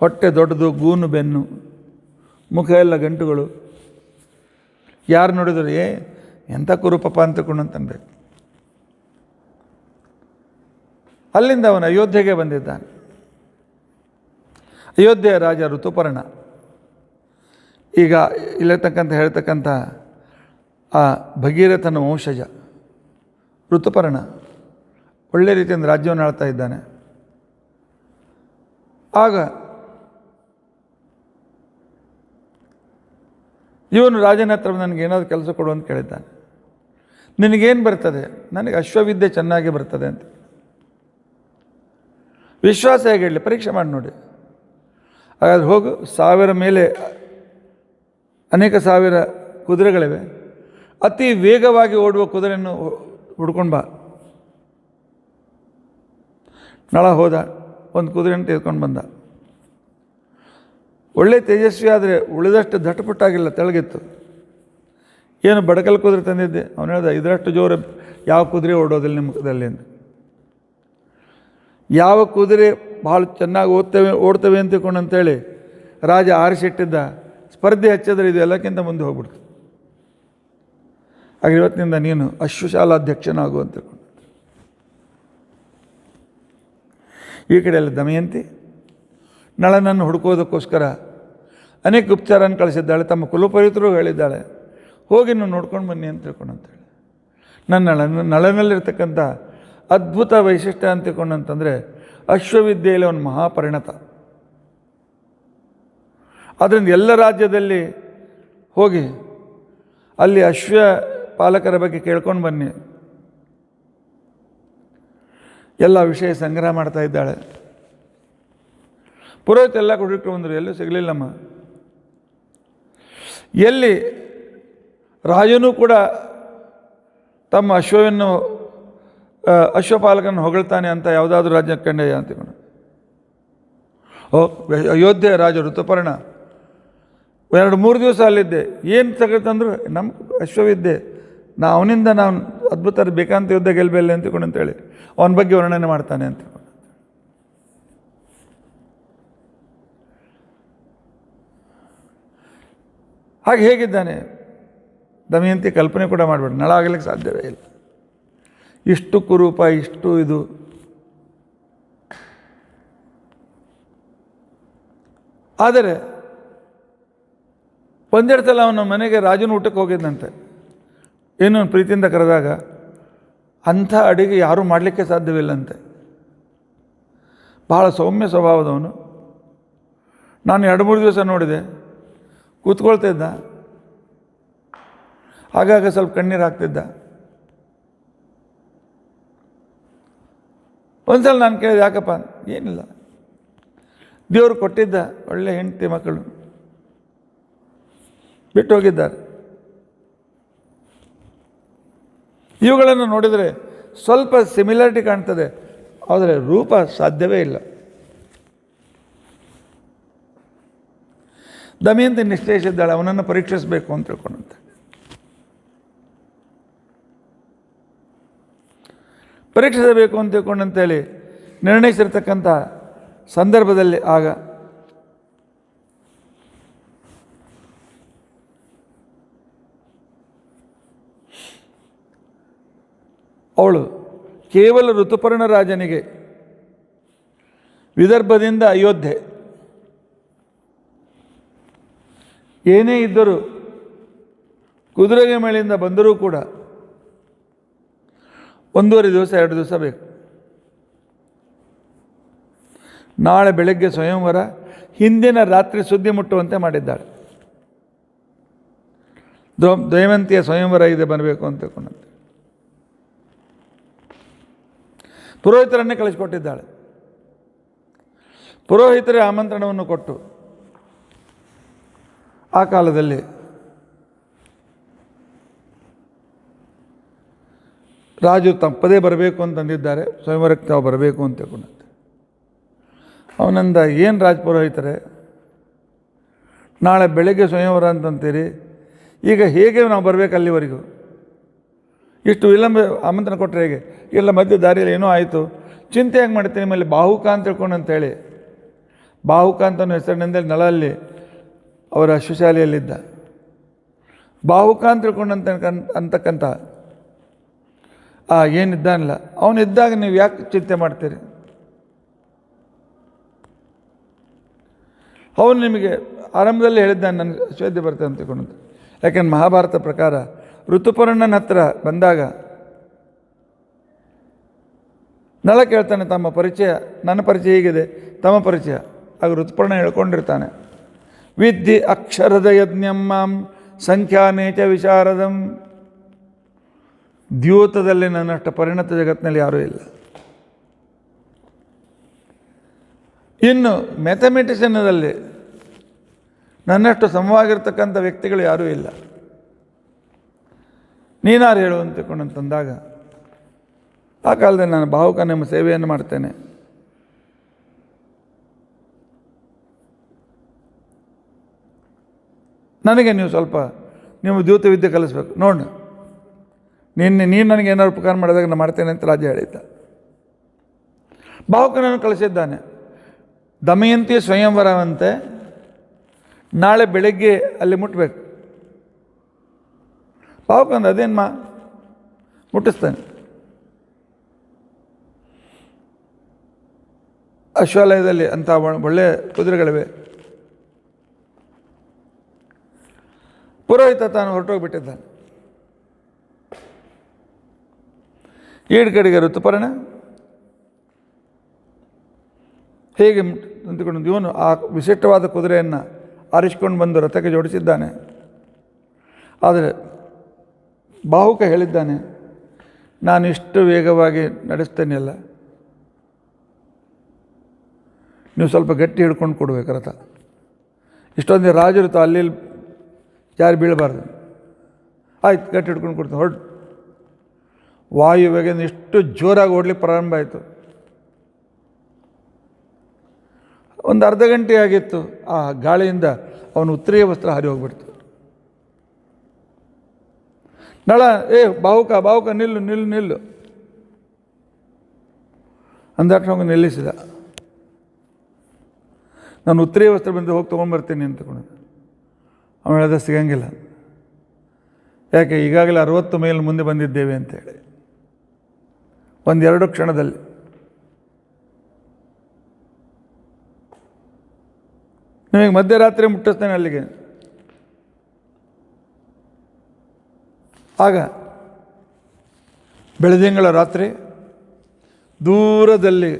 ಹೊಟ್ಟೆ ದೊಡ್ಡದು, ಗೂನು ಬೆನ್ನು, ಮುಖ ಎಲ್ಲ ಗಂಟುಗಳು. ಯಾರು ನೋಡಿದ್ರು ಎಂಥ ಕುರೂಪಪ್ಪ ಅಂತ ತಿಳ್ಕೊಂಡಂತನ್ಬೇಕು. ಅಲ್ಲಿಂದ ಅವನು ಅಯೋಧ್ಯೆಗೆ ಬಂದಿದ್ದಾನೆ. ಅಯೋಧ್ಯೆಯ ರಾಜ ಋತುಪರ್ಣ. ಈಗ ಹೇಳ್ತಕ್ಕಂಥ ಆ ಭಗೀರಥನ ವಂಶಜ ಋತುಪರ್ಣ ಒಳ್ಳೆ ರೀತಿಯಿಂದ ರಾಜ್ಯವನ್ನು ಆಳ್ತಾ ಇದ್ದಾನೆ. ಆಗ ಇವನು ರಾಜನ ಹತ್ರ ನನಗೇನಾದ್ರು ಕೆಲಸ ಕೊಡು ಅಂತ ಕೇಳಿದ್ದಾನೆ. ನಿನಗೇನು ಬರ್ತದೆ? ನನಗೆ ಅಶ್ವವಿದ್ಯೆ ಚೆನ್ನಾಗಿ ಬರ್ತದೆ ಅಂತ. ವಿಶ್ವಾಸ ಹೇಗೆ ಹೇಳಲಿ? ಪರೀಕ್ಷೆ ಮಾಡಿ ನೋಡಿ. ಹಾಗಾದ್ರೆ ಹೋಗು, 1000 ಮೇಲೆ ಅನೇಕ ಸಾವಿರ ಕುದುರೆಗಳಿವೆ, ಅತಿ ವೇಗವಾಗಿ ಓಡುವ ಕುದುರೆಯನ್ನು ಹುಡ್ಕೊಂಡು ಬಾ. ನಳ ಹೋದ, ಒಂದು ಕುದುರೆಯನ್ನು ತೆಗೆದುಕೊಂಡು ಬಂದ. ಒಳ್ಳೆ ತೇಜಸ್ವಿ, ಆದರೆ ಉಳಿದಷ್ಟು ದಟ್ಟಪುಟ್ಟಾಗಿಲ್ಲ, ತೆಳಗಿತ್ತು. ಏನು ಬಡಕಲ್ ಕುದುರೆ ತಂದಿದ್ದೆ? ಅವನು ಹೇಳ್ದ, ಇದರಷ್ಟು ಜೋರು ಯಾವ ಕುದುರೆ ಓಡೋದಿಲ್ಲ ನಿಮ್ಮ ಮುಖದಲ್ಲಿ ಅಂತ. ಯಾವ ಕುದುರೆ ಭಾಳ ಚೆನ್ನಾಗಿ ಓಡ್ತವೆ ಅಂತ ತಿಳ್ಕೊಂಡಂತೇಳಿ ರಾಜ ಆರಿಸಿಟ್ಟಿದ್ದ. ಸ್ಪರ್ಧೆ ಹಚ್ಚಿದ್ರೆ ಇದು ಎಲ್ಲಕ್ಕಿಂತ ಮುಂದೆ ಹೋಗ್ಬಿಡ್ತು. ಹಾಗೆ ಇವತ್ತಿನಿಂದ ನೀನು ಅಶ್ವಶಾಲಾಧ್ಯಕ್ಷನಾಗು ಅಂತ ತಿಳ್ಕೊಂಡು. ಈ ಕಡೆಯಲ್ಲಿ ದಮಯಂತಿ ನಳನನ್ನು ಹುಡುಕೋದಕ್ಕೋಸ್ಕರ ಅನೇಕ ಗುಪ್ತಚರನ್ನು ಕಳಿಸಿದ್ದಾಳೆ. ತಮ್ಮ ಕುಲಪವಿತ್ರರು ಹೇಳಿದ್ದಾಳೆ, ಹೋಗಿ ನೀವು ನೋಡ್ಕೊಂಡು ಬನ್ನಿ ಅಂತ ತಿಳ್ಕೊಂಡಂತೇಳಿ. ನಳನಲ್ಲಿರ್ತಕ್ಕಂಥ ಅದ್ಭುತ ವೈಶಿಷ್ಟ್ಯ ಅಂತ ತಿಳ್ಕೊಂಡಂತಂದರೆ ಅಶ್ವವಿದ್ಯೆಯಲ್ಲಿ ಅವನು ಮಹಾಪರಿಣತ. ಅದರಿಂದ ಎಲ್ಲ ರಾಜ್ಯದಲ್ಲಿ ಹೋಗಿ ಅಲ್ಲಿ ಅಶ್ವ ಪಾಲಕರ ಬಗ್ಗೆ ಕೇಳ್ಕೊಂಡು ಬನ್ನಿ. ಎಲ್ಲ ವಿಷಯ ಸಂಗ್ರಹ ಮಾಡ್ತಾ ಇದ್ದಾಳೆ. ಪುರೋಹಿತ ಎಲ್ಲ ಕೊಡಿಟ್ಟು ಬಂದರು, ಎಲ್ಲೂ ಸಿಗಲಿಲ್ಲಮ್ಮ. ಎಲ್ಲಿ ರಾಜನೂ ಕೂಡ ತಮ್ಮ ಅಶ್ವಪಾಲಕನ್ನು ಹೊಗಳ್ತಾನೆ ಅಂತ ಯಾವುದಾದ್ರೂ ರಾಜ್ಯ ಕಂಡೆಯ ಅಂತಿಕೊಂಡು ಅಯೋಧ್ಯೆ ರಾಜ ಋತುಪರ್ಣ 2-3 ದಿವಸ ಅಲ್ಲಿದ್ದೆ. ಏನು ತಗೊಳ್ತಂದ್ರು ನಮ್ಮ ಅಶ್ವವಿದ್ದೆ, ಅವನಿಂದ ನಾವು ಅದ್ಭುತ ಬೇಕಂತ ಯುದ್ಧ ಗೆಲ್ಲಬಲ್ಲೆ ಅಂತಕೊಂಡು ಅಂತೇಳಿ ಅವನ ಬಗ್ಗೆ ವರ್ಣನೆ ಮಾಡ್ತಾನೆ ಅಂತ. ಹಾಗೆ ಹೇಗಿದ್ದಾನೆ ದಮಯಂತಿ ಕಲ್ಪನೆ ಕೂಡ ಮಾಡಬೇಡ, ನಳ ಆಗಲಿಕ್ಕೆ ಸಾಧ್ಯವೇ ಇಲ್ಲ. ಇಷ್ಟು ಕುರೂಪ, ಇಷ್ಟು ಇದು. ಆದರೆ ಒಂದೆರಡು ಸಲ ಅವನ ಮನೆಗೆ ರಾಜನ ಊಟಕ್ಕೆ ಹೋಗಿದ್ದಂತೆ. ಏನು ಪ್ರೀತಿಯಿಂದ ಕರೆದಾಗ ಅಂಥ ಅಡುಗೆ ಯಾರೂ ಮಾಡಲಿಕ್ಕೆ ಸಾಧ್ಯವಿಲ್ಲಂತೆ. ಬಹಳ ಸೌಮ್ಯ ಸ್ವಭಾವದವನು. ನಾನು 2-3 ದಿವಸ ನೋಡಿದೆ, ಕೂತ್ಕೊಳ್ತಿದ್ದ, ಆಗಾಗ ಸ್ವಲ್ಪ ಕಣ್ಣೀರು ಹಾಕ್ತಿದ್ದ. ಒಂದ್ಸಲ ನಾನು ಕೇಳಿದೆ, ಯಾಕಪ್ಪ? ಏನಿಲ್ಲ, ದೇವರು ಕೊಟ್ಟಿದ್ದ ಒಳ್ಳೆ ಹೆಂಡತಿ ಮಕ್ಕಳು ಬಿಟ್ಟು ಹೋಗಿದ್ದಾರೆ. ಇವುಗಳನ್ನು ನೋಡಿದರೆ ಸ್ವಲ್ಪ ಸಿಮಿಲಾರಿಟಿ ಕಾಣ್ತದೆ, ಆದರೆ ರೂಪ ಸಾಧ್ಯವೇ ಇಲ್ಲ. ದಮಯಂತಿ ನಿಶ್ಚಯಿಸಿದ್ದಾಳೆ, ಅವನನ್ನು ಪರೀಕ್ಷಿಸಬೇಕು ಅಂತ ತಿಳ್ಕೊಂಡಂತೆ. ಪರೀಕ್ಷಿಸಬೇಕು ಅಂತ ತಿಳ್ಕೊಂಡಂತೇಳಿ ನಿರ್ಣಯಿಸಿರ್ತಕ್ಕಂಥ ಸಂದರ್ಭದಲ್ಲಿ ಆಗ ಅವಳು ಕೇವಲ ಋತುಪರ್ಣ ರಾಜನಿಗೆ ವಿದರ್ಭದಿಂದ ಅಯೋಧ್ಯೆ ಏನೇ ಇದ್ದರೂ ಕುದುರೆಗೆ ಮೇಲಿಂದ ಬಂದರೂ ಕೂಡ 1.5 ದಿವಸ 2 ದಿವಸ ಬೇಕು. ನಾಳೆ ಬೆಳಗ್ಗೆ ಸ್ವಯಂವರ, ಹಿಂದಿನ ರಾತ್ರಿ ಸುದ್ದಿ ಮುಟ್ಟುವಂತೆ ಮಾಡಿದ್ದಾಳೆ. ದಮಯಂತಿಯ ಸ್ವಯಂವರ ಇದೆ, ಬರಬೇಕು ಅಂತ ತಿಳ್ಕೊಂಡಂತೆ ಪುರೋಹಿತರನ್ನೇ ಕಳಿಸಿಕೊಟ್ಟಿದ್ದಾಳೆ. ಪುರೋಹಿತರೇ ಆಮಂತ್ರಣವನ್ನು ಕೊಟ್ಟು, ಆ ಕಾಲದಲ್ಲಿ ರಾಜು ತಪ್ಪದೇ ಬರಬೇಕು ಅಂತಂದಿದ್ದಾರೆ, ಸ್ವಯಂವರಕ್ಕೆ ತಾವು ಬರಬೇಕು ಅಂತ ತಿಳ್ಕೊಂಡಂತೆ. ಅವನಂದ, ಏನು ರಾಜ ಪುರೋಹಿತರೇ, ನಾಳೆ ಬೆಳಗ್ಗೆ ಸ್ವಯಂವರ ಅಂತಂತೀರಿ, ಈಗ ಹೇಗೆ ನಾವು ಬರಬೇಕು ಅಲ್ಲಿವರೆಗೂ? ಇಷ್ಟು ವಿಳಂಬ ಆಮಂತ್ರಣ ಕೊಟ್ಟರೆ ಹೇಗೆ? ಇಲ್ಲ, ಮಧ್ಯ ದಾರಿಯಲ್ಲಿ ಏನೋ ಆಯಿತು, ಚಿಂತೆ ಹೆಂಗೆ ಮಾಡ್ತೀನಿ. ನಿಮ್ಮಲ್ಲಿ ಬಾಹುಕ ಅಂತ ತಿಳ್ಕೊಂಡಂತೇಳಿ, ಬಾಹುಕ ಅಂತನೂ ಹೆಸರಿನಿಂದ ನಳಲ್ಲಿ ಅವರ ಅಶ್ವಶಾಲೆಯಲ್ಲಿದ್ದ. ಬಾಹುಕ ಅಂತ ತಿಳ್ಕೊಂಡಂತ ಅಂತಕ್ಕಂಥ ಏನಿದ್ದಾನಲ್ಲ, ಅವನಿದ್ದಾಗ ನೀವು ಯಾಕೆ ಚಿಂತೆ ಮಾಡ್ತೀರಿ? ಅವನು ನಿಮಗೆ ಆರಂಭದಲ್ಲಿ ಹೇಳಿದ್ದಾನೆ ನನಗೆ ಅಶ್ವದ್ಯ ಬರ್ತದೆ ಅಂತ ತಿಳ್ಕೊಂಡಂತ. ಯಾಕೆಂದ್ರೆ ಮಹಾಭಾರತ ಪ್ರಕಾರ ಋತುಪರ್ಣನ ಹತ್ರ ಬಂದಾಗ ನಳ ಕೇಳ್ತಾನೆ, ತಮ್ಮ ಪರಿಚಯ, ನನ್ನ ಪರಿಚಯ ಹೀಗಿದೆ, ತಮ್ಮ ಪರಿಚಯ. ಆಗ ಋತುಪರ್ಣ ಹೇಳ್ಕೊಂಡಿರ್ತಾನೆ, ವಿದ್ಯೆ ಅಕ್ಷರದ ಯಜ್ಞಂ ಮಾಂ ಸಂಖ್ಯಾನೇಚ ವಿಶಾರದಂ. ದ್ಯೂತದಲ್ಲಿ ನನ್ನಷ್ಟು ಪರಿಣತ ಜಗತ್ತಿನಲ್ಲಿ ಯಾರೂ ಇಲ್ಲ. ಇನ್ನು ಮ್ಯಾಥಮೆಟಿಷನ್ನಲ್ಲಿ ನನ್ನಷ್ಟು ಸಮವಾಗಿರ್ತಕ್ಕಂಥ ವ್ಯಕ್ತಿಗಳು ಯಾರೂ ಇಲ್ಲ. ನೀನಾರು ಹೇಳು ಅಂತ ತಿಳ್ಕೊಂಡಂತಂದಾಗ, ಆ ಕಾಲದಲ್ಲಿ ನಾನು ಭಾವುಕ ನಿಮ್ಮ ಸೇವೆಯನ್ನು ಮಾಡ್ತೇನೆ. ನನಗೆ ನೀವು ಸ್ವಲ್ಪ ನೀವು ದ್ಯೂತ ವಿದ್ಯೆ ಕಲಿಸ್ಬೇಕು ನೋಡು, ನೀನು ನನಗೆ ಏನಾದ್ರು ಉಪಕಾರ ಮಾಡಿದಾಗ ನಾನು ಮಾಡ್ತೇನೆ ಅಂತ ರಾಜ ಹೇಳಿದ್ದ. ಭಾವುಕನನ್ನು ಕಳಿಸಿದ್ದಾನೆ. ದಮಯಂತಿ ಸ್ವಯಂವರವಂತೆ ನಾಳೆ ಬೆಳಗ್ಗೆ ಅಲ್ಲಿ ಮುಟ್ಟಬೇಕು. ಭಾವುಕಂದ ಅದೇನು ಮುಟ್ಟಿಸ್ತಾನೆ. ಅಶ್ವಾಲಯದಲ್ಲಿ ಅಂಥ ಒಳ್ಳೆಯ ಕುದುರೆಗಳಿವೆ. ಪುರೋಹಿತ ತಾನು ಹೊರಟೋಗ್ಬಿಟ್ಟಿದ್ದಾನೆ. ಈಡ್ ಕಡೆಗೆ ಋತುಪರ್ಣ ಹೇಗೆ ಅಂದುಕೊಂಡು ಇವನು ಆ ವಿಶಿಷ್ಟವಾದ ಕುದುರೆಯನ್ನು ಆರಿಸಿಕೊಂಡು ಬಂದು ರಥಕ್ಕೆ ಜೋಡಿಸಿದ್ದಾನೆ. ಆದರೆ ಬಾಹುಕ ಹೇಳಿದ್ದಾನೆ, ನಾನು ಇಷ್ಟು ವೇಗವಾಗಿ ನಡೆಸ್ತೇನೆಯಲ್ಲ, ನೀವು ಸ್ವಲ್ಪ ಗಟ್ಟಿ ಹಿಡ್ಕೊಂಡು ಕೊಡಬೇಕು ರಥ. ಇಷ್ಟೊಂದು ರಾಜರು ಅಲ್ಲಿ ಯಾರು ಬೀಳಬಾರ್ದು. ಆಯ್ತು, ಗಟ್ಟಿ ಹಿಡ್ಕೊಂಡು ಕೊಡ್ತೀನಿ, ಹೊರಡು. ವಾಯುವೇಗ ಇಷ್ಟು ಜೋರಾಗಿ ಓಡಲಿಕ್ಕೆ ಪ್ರಾರಂಭ ಆಯಿತು. ಒಂದು ಅರ್ಧ ಗಂಟೆ ಆಗಿತ್ತು. ಆ ಗಾಳಿಯಿಂದ ಅವನು ಉತ್ತರೀಯ ವಸ್ತ್ರ ಹಾರಿ ಹೋಗ್ಬಿಡ್ತು. ನಳ, ಬಾವುಕ ನಿಲ್ಲು ನಿಲ್ಲು ನಿಲ್ಲು ಅಂದಾಕ್ಷಣ ಅವನು ನಿಲ್ಲಿಸಿದ. ನಾನು ಉತ್ತರೀಯ ವಸ್ತ್ರ ಬಂದು ಹೋಗಿ ತೊಗೊಂಡ್ಬರ್ತೀನಿ ಅಂತಕೊಂಡು. ಅವನು ಹೇಳ್ದ ಸಿಗಂಗಿಲ್ಲ. ಯಾಕೆ, ಈಗಾಗಲೇ 60 ಮೈಲ್ ಮುಂದೆ ಬಂದಿದ್ದೇವೆ ಅಂತೇಳಿ. 1-2 ಕ್ಷಣದಲ್ಲಿ ನಿಮಗೆ ಮಧ್ಯರಾತ್ರಿ ಮುಟ್ಟಿಸ್ತೇನೆ ಅಲ್ಲಿಗೆ. ಆಗ ಬೆಳದಿಂಗಳ ರಾತ್ರಿ ದೂರದಲ್ಲಿ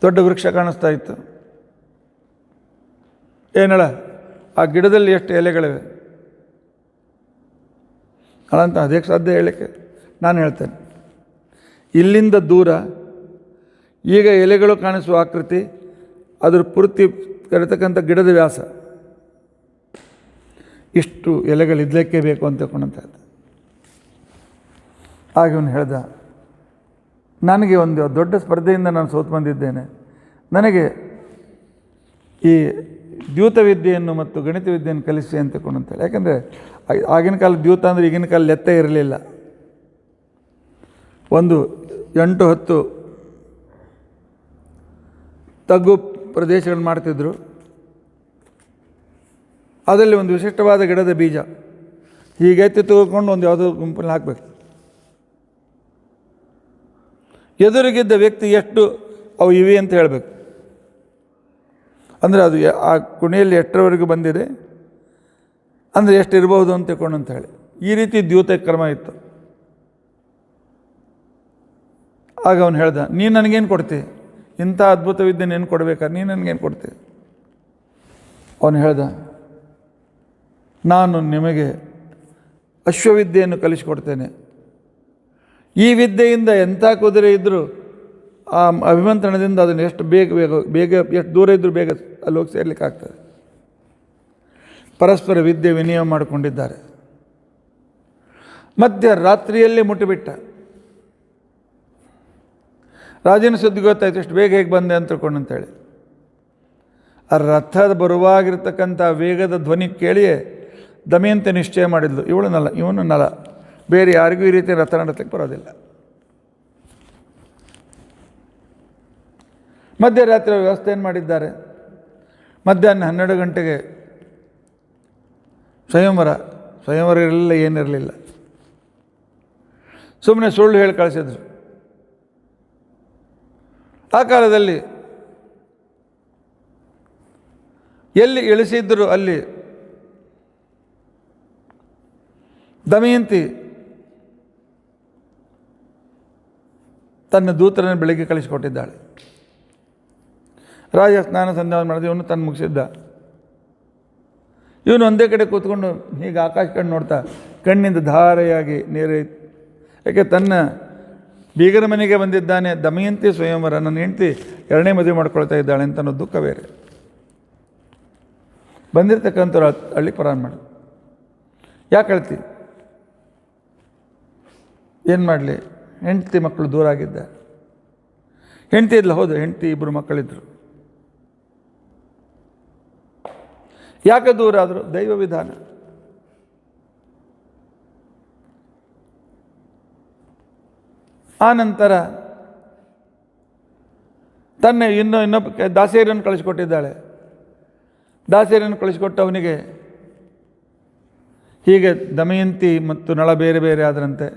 ದೊಡ್ಡ ವೃಕ್ಷ ಕಾಣಿಸ್ತಾ ಇತ್ತು. ಏನಳ, ಆ ಗಿಡದಲ್ಲಿ ಎಷ್ಟು ಎಲೆಗಳಿವೆ ಅಳಂತ ಅದಕ್ಕೆ ಸಾಧ್ಯ ಹೇಳಲಿಕ್ಕೆ? ನಾನು ಹೇಳ್ತೇನೆ. ಇಲ್ಲಿಂದ ದೂರ ಈಗ ಎಲೆಗಳು ಕಾಣಿಸುವ ಆಕೃತಿ, ಅದ್ರ ಪೂರ್ತಿ ಕರೆತಕ್ಕಂಥ ಗಿಡದ ವ್ಯಾಸ, ಇಷ್ಟು ಎಲೆಗಳಿದ್ದಲಿಕ್ಕೆ ಬೇಕು ಅಂತ ತಿಳ್ಕೊಂಡಂಥದ್ದು. ಆಗ ಇವನು ಹೇಳ್ದ, ನನಗೆ ಒಂದು ದೊಡ್ಡ ಸ್ಪರ್ಧೆಯಿಂದ ನಾನು ಸೋತು ಬಂದಿದ್ದೇನೆ. ನನಗೆ ಈ ದ್ಯೂತ ವಿದ್ಯೆಯನ್ನು ಮತ್ತು ಗಣಿತ ವಿದ್ಯೆಯನ್ನು ಕಲಿಸಿ ಅಂತ ತಿಳ್ಕೊಂಡಂತೇಳಿ. ಯಾಕಂದರೆ ಆಗಿನ ಕಾಲ ದ್ಯೂತ ಅಂದರೆ ಈಗಿನ ಕಾಲ ಲೆತ್ತ ಇರಲಿಲ್ಲ. ಒಂದು 8-10 ತಗ್ಗು ಪ್ರದೇಶಗಳನ್ನು ಮಾಡ್ತಿದ್ರು. ಅದರಲ್ಲಿ ಒಂದು ವಿಶಿಷ್ಟವಾದ ಗಿಡದ ಬೀಜ ಹೀಗೆ ಎತ್ತಿ ತೆಗೆದುಕೊಂಡು ಒಂದು ಯಾವುದೋ ಗುಂಪಲ್ಲಿ ಹಾಕಬೇಕು. ಎದುರಿಗಿದ್ದ ವ್ಯಕ್ತಿ ಎಷ್ಟು ಅವು ಇವೆ ಅಂತ ಹೇಳಬೇಕು. ಅಂದರೆ ಅದು ಆ ಕುಣಿಯಲ್ಲಿ ಎಷ್ಟರವರೆಗೂ ಬಂದಿದೆ ಅಂದರೆ ಎಷ್ಟು ಇರ್ಬೋದು ಅಂತ ತಿಳ್ಕೊಂಡು ಅಂತ ಹೇಳಿ. ಈ ರೀತಿ ದ್ಯೂತ ಕ್ರಮ ಇತ್ತು. ಆಗ ಅವನು ಹೇಳ್ದ, ನೀನು ನನಗೇನು ಕೊಡ್ತಿ? ಇಂಥ ಅದ್ಭುತ ವಿದ್ಯೆ ನೀನು ಕೊಡಬೇಕಾದ್ರೆ ನೀನು ನನಗೇನು ಕೊಡ್ತಿ? ಅವನು ಹೇಳ್ದ, ನಾನು ನಿಮಗೆ ಅಶ್ವವಿದ್ಯೆಯನ್ನು ಕಲಿಸಿಕೊಡ್ತೇನೆ. ಈ ವಿದ್ಯೆಯಿಂದ ಎಂಥ ಕುದುರೆ ಇದ್ದರೂ ಆ ಅಭಿಮಂತ್ರಣದಿಂದ ಅದನ್ನು ಎಷ್ಟು ಬೇಗ ಎಷ್ಟು ದೂರ ಇದ್ದರೂ ಬೇಗ ಅಲ್ಲಿ ಹೋಗಿ ಸೇರ್ಲಿಕ್ಕೆ ಆಗ್ತದೆ. ಪರಸ್ಪರ ವಿದ್ಯೆ ವಿನಿಮಯ ಮಾಡಿಕೊಂಡಿದ್ದಾರೆ. ಮಧ್ಯರಾತ್ರಿಯಲ್ಲೇ ಮುಟ್ಟಿಬಿಟ್ಟ. ರಾಜನ ಸುದ್ದಿ ಗೊತ್ತಾಯ್ತು, ಎಷ್ಟು ಬೇಗ ಹೇಗೆ ಬಂದೆ ಅಂತ ತಿಳ್ಕೊಂಡಂತೇಳಿ. ಆ ರಥದ ಬರುವಾಗಿರ್ತಕ್ಕಂಥ ವೇಗದ ಧ್ವನಿ ಕೇಳಿಯೇ ದಮಯಂತಿ ನಿಶ್ಚಯ ಮಾಡಿದ್ಲು, ಇವನು ನಲ, ಬೇರೆ ಯಾರಿಗೂ ಈ ರೀತಿ ರಥ ನಡೆಸಲಿಕ್ಕೆ ಬರೋದಿಲ್ಲ. ಮಧ್ಯರಾತ್ರಿ ವ್ಯವಸ್ಥೆ ಏನು ಮಾಡಿದ್ದಾರೆ, ಮಧ್ಯಾಹ್ನ 12 ಗಂಟೆಗೆ ಸ್ವಯಂವರ ಇರಲಿಲ್ಲ, ಏನಿರಲಿಲ್ಲ. ಸುಮ್ಮನೆ ಸುಳ್ಳು ಹೇಳಿ ಕಳಿಸಿದ್ರು. ಆ ಕಾಲದಲ್ಲಿ ಎಲ್ಲಿ ಇಳಿಸಿದ್ರು ಅಲ್ಲಿ ದಮಯಂತಿ ತನ್ನ ದೂತರನ್ನು ಬೆಳಗ್ಗೆ ಕಳಿಸಿಕೊಟ್ಟಿದ್ದಾಳೆ. ರಾಜ ಸ್ನಾನ ಸಂಧ್ಯಾನ ಮಾಡಿದ, ಇವನು ತನ್ನ ಮುಗಿಸಿದ್ದ. ಇವನು ಒಂದೇ ಕಡೆ ಕೂತ್ಕೊಂಡು ಹೀಗೆ ಆಕಾಶ ಕಣ್ಣು ನೋಡ್ತಾ ಕಣ್ಣಿಂದ ಧಾರೆಯಾಗಿ ನೀರು. ಯಾಕೆ ತನ್ನ ಬೀಗರ ಮನೆಗೆ ಬಂದಿದ್ದಾನೆ, ದಮಯಂತಿ ಸ್ವಯಂವರ, ನನ್ನ ಹೆಂಡತಿ 2ನೇ ಮದುವೆ ಮಾಡ್ಕೊಳ್ತಾ ಇದ್ದಾಳೆ ಅಂತ ಅನ್ನೋ ದುಃಖ ಬೇರೆ. ಬಂದಿರ್ತಕ್ಕಂಥವ್ರು ಹಳ್ಳಿ ಪ್ರಾರಂಭ ಮಾಡಿ, ಯಾಕೆ ಹೇಳ್ತಿ, ಏನು ಮಾಡಲಿ, ಹೆಂಡತಿ ಮಕ್ಕಳು ದೂರ ಆಗಿದ್ದ. ಹೆಂಡತಿ ಇದ್ಲ, ಹೌದು, ಹೆಂಡತಿ 2 ಮಕ್ಕಳಿದ್ರು. ಯಾಕೆ ದೂರ ಆದರು? ದೈವ ವಿಧಾನ. ಆ ನಂತರ ತನ್ನ ಇನ್ನೊಬ್ಬ ದಾಸಿಯರನ್ನು ಕಳಿಸಿಕೊಟ್ಟಿದ್ದಾಳೆ. ದಾಸಿಯರನ್ನು ಕಳಿಸಿಕೊಟ್ಟು ಅವನಿಗೆ ಹೀಗೆ ದಮಯಂತಿ ಮತ್ತು ನಳ ಬೇರೆ ಬೇರೆ ಆದರಂತೆ.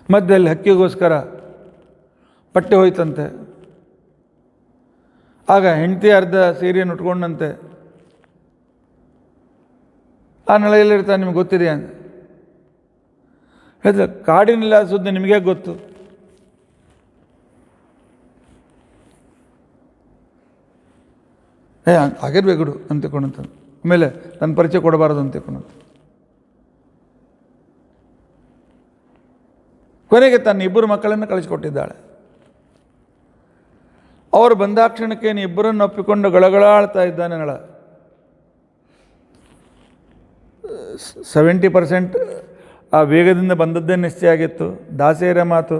ಮಧ್ಯದಲ್ಲಿ ಹಕ್ಕಿಗೋಸ್ಕರ ಪಟ್ಟೆ ಹೋಯ್ತಂತೆ. ಆಗ ಹೆಂಡತಿ ಅರ್ಧ ಸೀರೆಯನ್ನು ಉಟ್ಕೊಂಡಂತೆ. ಆ ನಳ ಎಲ್ಲಿರ್ತಾನೆ ನಿಮ್ಗೆ ಗೊತ್ತಿದೆಯಾ ಅಂತ ಹೇಳಿದ್ರೆ, ಕಾಡಿನಿಲ್ಲ ಸುದ್ದಿ ನಿಮಗೆ ಗೊತ್ತು. ಆಗಿರ್ಬೇಕುಡು ಅಂತ ತಿಳ್ಕೊಂಡಂತ. ಆಮೇಲೆ ನನ್ನ ಪರಿಚಯ ಕೊಡಬಾರದು ಅಂತ ತಿಳ್ಕೊಂಡಂತ. ಕೊನೆಗೆ ತನ್ನ 2 ಮಕ್ಕಳನ್ನು ಕಳಿಸಿಕೊಟ್ಟಿದ್ದಾಳೆ. ಅವರು ಬಂದಾಕ್ಷಣಕ್ಕೆ ಇಬ್ಬರನ್ನು ಒಪ್ಪಿಕೊಂಡು ಗಳಗಳಾಳ್ತಾ ಇದ್ದಾನೆ ನಳ. 70% ಆ ವೇಗದಿಂದ ಬಂದದ್ದೇ ನಿಶ್ಚಯ ಆಗಿತ್ತು. ದಾಸೇರ ಮಾತು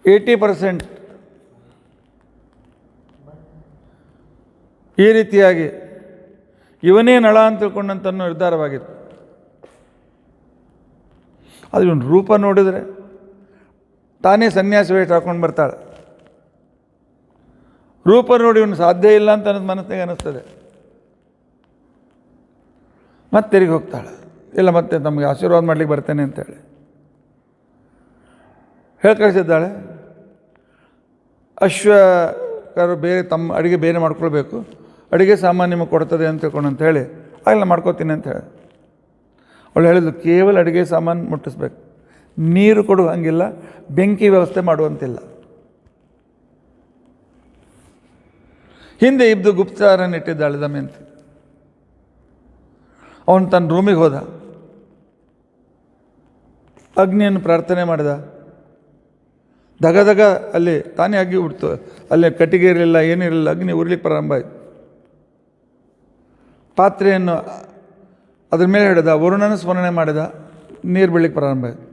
80% ಈ ರೀತಿಯಾಗಿ ಇವನೇ ನಳ ಅಂತ ತಿಳ್ಕೊಂಡಂತ ನಿರ್ಧಾರವಾಗಿತ್ತು. ಅದು ಇವನು ರೂಪ ನೋಡಿದರೆ ತಾನೇ ಸನ್ಯಾಸ ವೇಷ ಹಾಕ್ಕೊಂಡು ಬರ್ತಾಳೆ. ರೂಪ ನೋಡಿ ಇವನು ಸಾಧ್ಯ ಇಲ್ಲ ಅಂತ ಅನ್ನೋದು ಮನಸ್ಸಿಗೆ ಅನ್ನಿಸ್ತದೆ. ಮತ್ತೆ ತಿರುಗಿ ಹೋಗ್ತಾಳೆ. ಇಲ್ಲ ಮತ್ತೆ ತಮಗೆ ಆಶೀರ್ವಾದ ಮಾಡಲಿಕ್ಕೆ ಬರ್ತೇನೆ ಅಂತೇಳಿ ಹೇಳಿ ಕಳಿಸಿದ್ದಾಳೆ. ಅಶ್ವಕರು ಬೇರೆ ತಮ್ಮ ಅಡುಗೆ ಬೇರೆ ಮಾಡ್ಕೊಳ್ಬೇಕು, ಅಡುಗೆ ಸಾಮಾನು ನಿಮಗೆ ಕೊಡ್ತದೆ ಅಂತ ತಿಳ್ಕೊಂಡು ಅಂತ ಹೇಳಿ ಆಗಲ್ಲ ಮಾಡ್ಕೋತೀನಿ ಅಂತ ಹೇಳಿ ಅವಳು ಹೇಳಿದ್ಲು, ಕೇವಲ ಅಡುಗೆ ಸಾಮಾನು ಮುಟ್ಟಿಸ್ಬೇಕು, ನೀರು ಕೊಡು ಹಂಗಿಲ್ಲ, ಬೆಂಕಿ ವ್ಯವಸ್ಥೆ ಮಾಡುವಂತಿಲ್ಲ. ಹಿಂದೆ ಇದ್ದು ಗುಪ್ತಚಾರನ ಇಟ್ಟಿದ್ದಾಳೆ ದಮಯಂತಿ. ಅವನು ತನ್ನ ರೂಮಿಗೆ ಹೋದ, ಅಗ್ನಿಯನ್ನು ಪ್ರಾರ್ಥನೆ ಮಾಡಿದ. ದಗದಗ ಅಲ್ಲಿ ತಾನೇ ಅಗ್ಗಿ ಬಿಡ್ತು. ಅಲ್ಲಿ ಕಟ್ಟಿಗೆ ಇರಲಿಲ್ಲ, ಏನಿರಲಿಲ್ಲ, ಅಗ್ನಿ ಉರ್ಲಿಕ್ಕೆ ಪ್ರಾರಂಭ ಆಯಿತು. ಪಾತ್ರೆಯನ್ನು ಅದ್ರ ಮೇಲೆ ಹಿಡಿದ, ವರುಣನ ಸ್ಮರಣೆ ಮಾಡಿದ, ನೀರು ಬೀಳಲಿಕ್ಕೆ ಪ್ರಾರಂಭ ಆಯಿತು.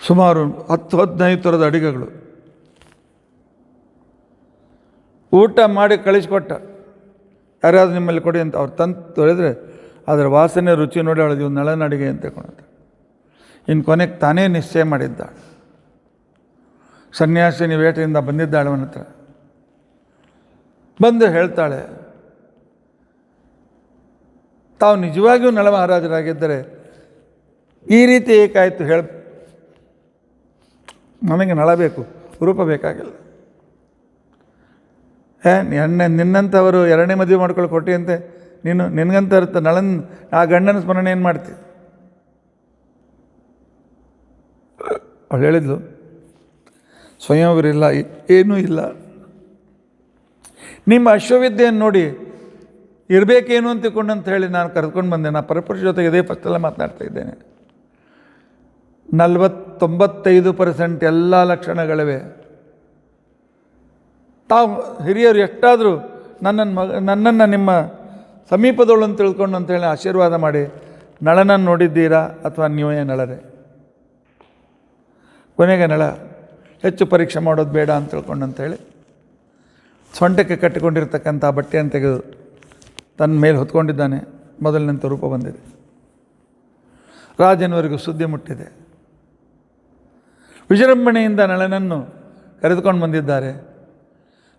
ಸುಮಾರು 10-15 ಥರದ ಅಡುಗೆಗಳು ಊಟ ಮಾಡಿ ಕಳಿಸ್ಕೊಟ್ಟ. ಯಾರ್ಯಾವುದು ನಿಮ್ಮಲ್ಲಿ ಕೊಡಿ ಅಂತ ಅವ್ರು ತಂದು ತೊಳೆದ್ರೆ ಅದರ ವಾಸನೆ ರುಚಿ ನೋಡಿ ಅವಳಿಗೆ ಇವು ನಳನ ಅಡುಗೆ ಅಂತ ತಿಳ್ಕೊಂಡ. ಇನ್ನು ಕೊನೆಗೆ ತಾನೇ ನಿಶ್ಚಯ ಮಾಡಿದ್ದಾಳೆ. ಸನ್ಯಾಸಿನಿ ವೇಟೆಯಿಂದ ಬಂದಿದ್ದಾಳೆ ಅವನ ಹತ್ರ. ಬಂದು ಹೇಳ್ತಾಳೆ, ತಾವು ನಿಜವಾಗಿಯೂ ನಳ ಮಹಾರಾಜರಾಗಿದ್ದರೆ ಈ ರೀತಿ ಏಕಾಯಿತು ಹೇಳ, ನನಗೆ ನಳ ಬೇಕು, ರೂಪ ಬೇಕಾಗಿಲ್ಲ. ನಿನ್ನಂಥವರು 2ನೇ ಮದುವೆ ಮಾಡ್ಕೊಳ್ಳಿ ಕೊಟ್ಟಿ ಅಂತೆ, ನೀನು ನಿನಗಂತ ಇರುತ್ತೆ ನಳನ್ ಆ ಗಂಡನ ಸ್ಮರಣೆ ಏನು ಮಾಡ್ತಿ? ಅವಳು ಹೇಳಿದ್ಲು, ಸ್ವಯಂವರಿಲ್ಲ, ಏನೂ ಇಲ್ಲ, ನಿಮ್ಮ ಅಶ್ವವಿದ್ಯೆಯನ್ನು ನೋಡಿ ಇರಬೇಕೇನು ಅಂತ ತಿಳ್ಕೊಂಡಂತ ಹೇಳಿ ನಾನು ಕರೆದುಕೊಂಡು ಬಂದೆ. ನಾನು ಪರಪುರುಷ ಜೊತೆಗೆ ಇದೇ ಫಸ್ಟೆಲ್ಲ ಮಾತನಾಡ್ತಾ ಇದ್ದೇನೆ. 95% ಎಲ್ಲ ಲಕ್ಷಣಗಳಿವೆ. ತಾವು ಹಿರಿಯರು ಎಷ್ಟಾದರೂ ನನ್ನನ್ನು ನಿಮ್ಮ ಸಮೀಪದವಳು ಅಂತ ತಿಳ್ಕೊಂಡು ಅಂತೇಳಿ ಆಶೀರ್ವಾದ ಮಾಡಿ ನಳನನ್ನು ನೋಡಿದ್ದೀರಾ ಅಥವಾ ನೀವೇ ನಳರೇ? ಕೊನೆಗೆ ನಳ ಹೆಚ್ಚು ಪರೀಕ್ಷೆ ಮಾಡೋದು ಬೇಡ ಅಂತ ತಿಳ್ಕೊಂಡು ಅಂತೇಳಿ ಸೊಂಟಕ್ಕೆ ಕಟ್ಟಿಕೊಂಡಿರ್ತಕ್ಕಂಥ ಬಟ್ಟೆಯನ್ನು ತೆಗೆದು ತನ್ನ ಮೇಲೆ ಹೊತ್ಕೊಂಡಿದ್ದಾನೆ. ಮೊದಲಿನಂಥ ರೂಪ ಬಂದಿದೆ. ರಾಜನವರಿಗೂ ಸುದ್ದಿ ಮುಟ್ಟಿದೆ. ವಿಜೃಂಭಣೆಯಿಂದ ನಳನನ್ನು ಕರೆದುಕೊಂಡು ಬಂದಿದ್ದಾರೆ.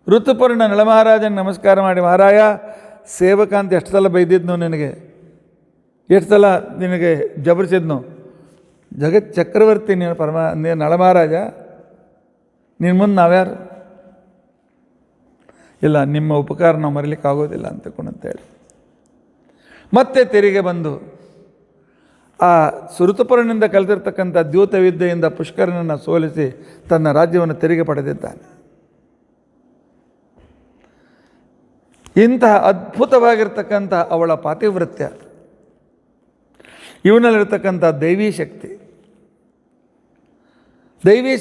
ಋತುಪರ್ಣ ನಳಮಹಾರಾಜನ ನಮಸ್ಕಾರ ಮಾಡಿ, ಮಹಾರಾಯ ಸೇವಕ ಅಂತ ಎಷ್ಟು ಸಲ ಬೈದಿದ್ನು ನಿನಗೆ, ಎಷ್ಟು ಸಲ ನಿನಗೆ ಜಬರಿಸಿದ್ನು, ಜಗತ್ ಚಕ್ರವರ್ತಿ ನೀನು, ನೀನು ನಳಮಹಾರಾಜ, ನಿನ್ನ ಮುಂದೆ ನಾವ್ಯಾರು? ಇಲ್ಲ, ನಿಮ್ಮ ಉಪಕಾರ ನಾವು ಮರೀಲಿಕ್ಕೆ ಆಗೋದಿಲ್ಲ ಅಂತೇಳಿ ಮತ್ತೆ ತೆರಿಗೆ ಬಂದು ಆ ಋತುಪರ್ಣನಿಂದ ಕಲಿತಿರ್ತಕ್ಕಂಥ ದ್ಯೂತ ವಿದ್ಯೆಯಿಂದ ಪುಷ್ಕರನನ್ನು ಸೋಲಿಸಿ ತನ್ನ ರಾಜ್ಯವನ್ನು ತೆರಿಗೆ ಪಡೆದಿದ್ದಾನೆ. ಇಂತಹ ಅದ್ಭುತವಾಗಿರ್ತಕ್ಕಂಥ ಅವಳ ಪಾತಿವೃತ್ಯ, ಇವನಲ್ಲಿರ್ತಕ್ಕಂಥ ದೈವೀ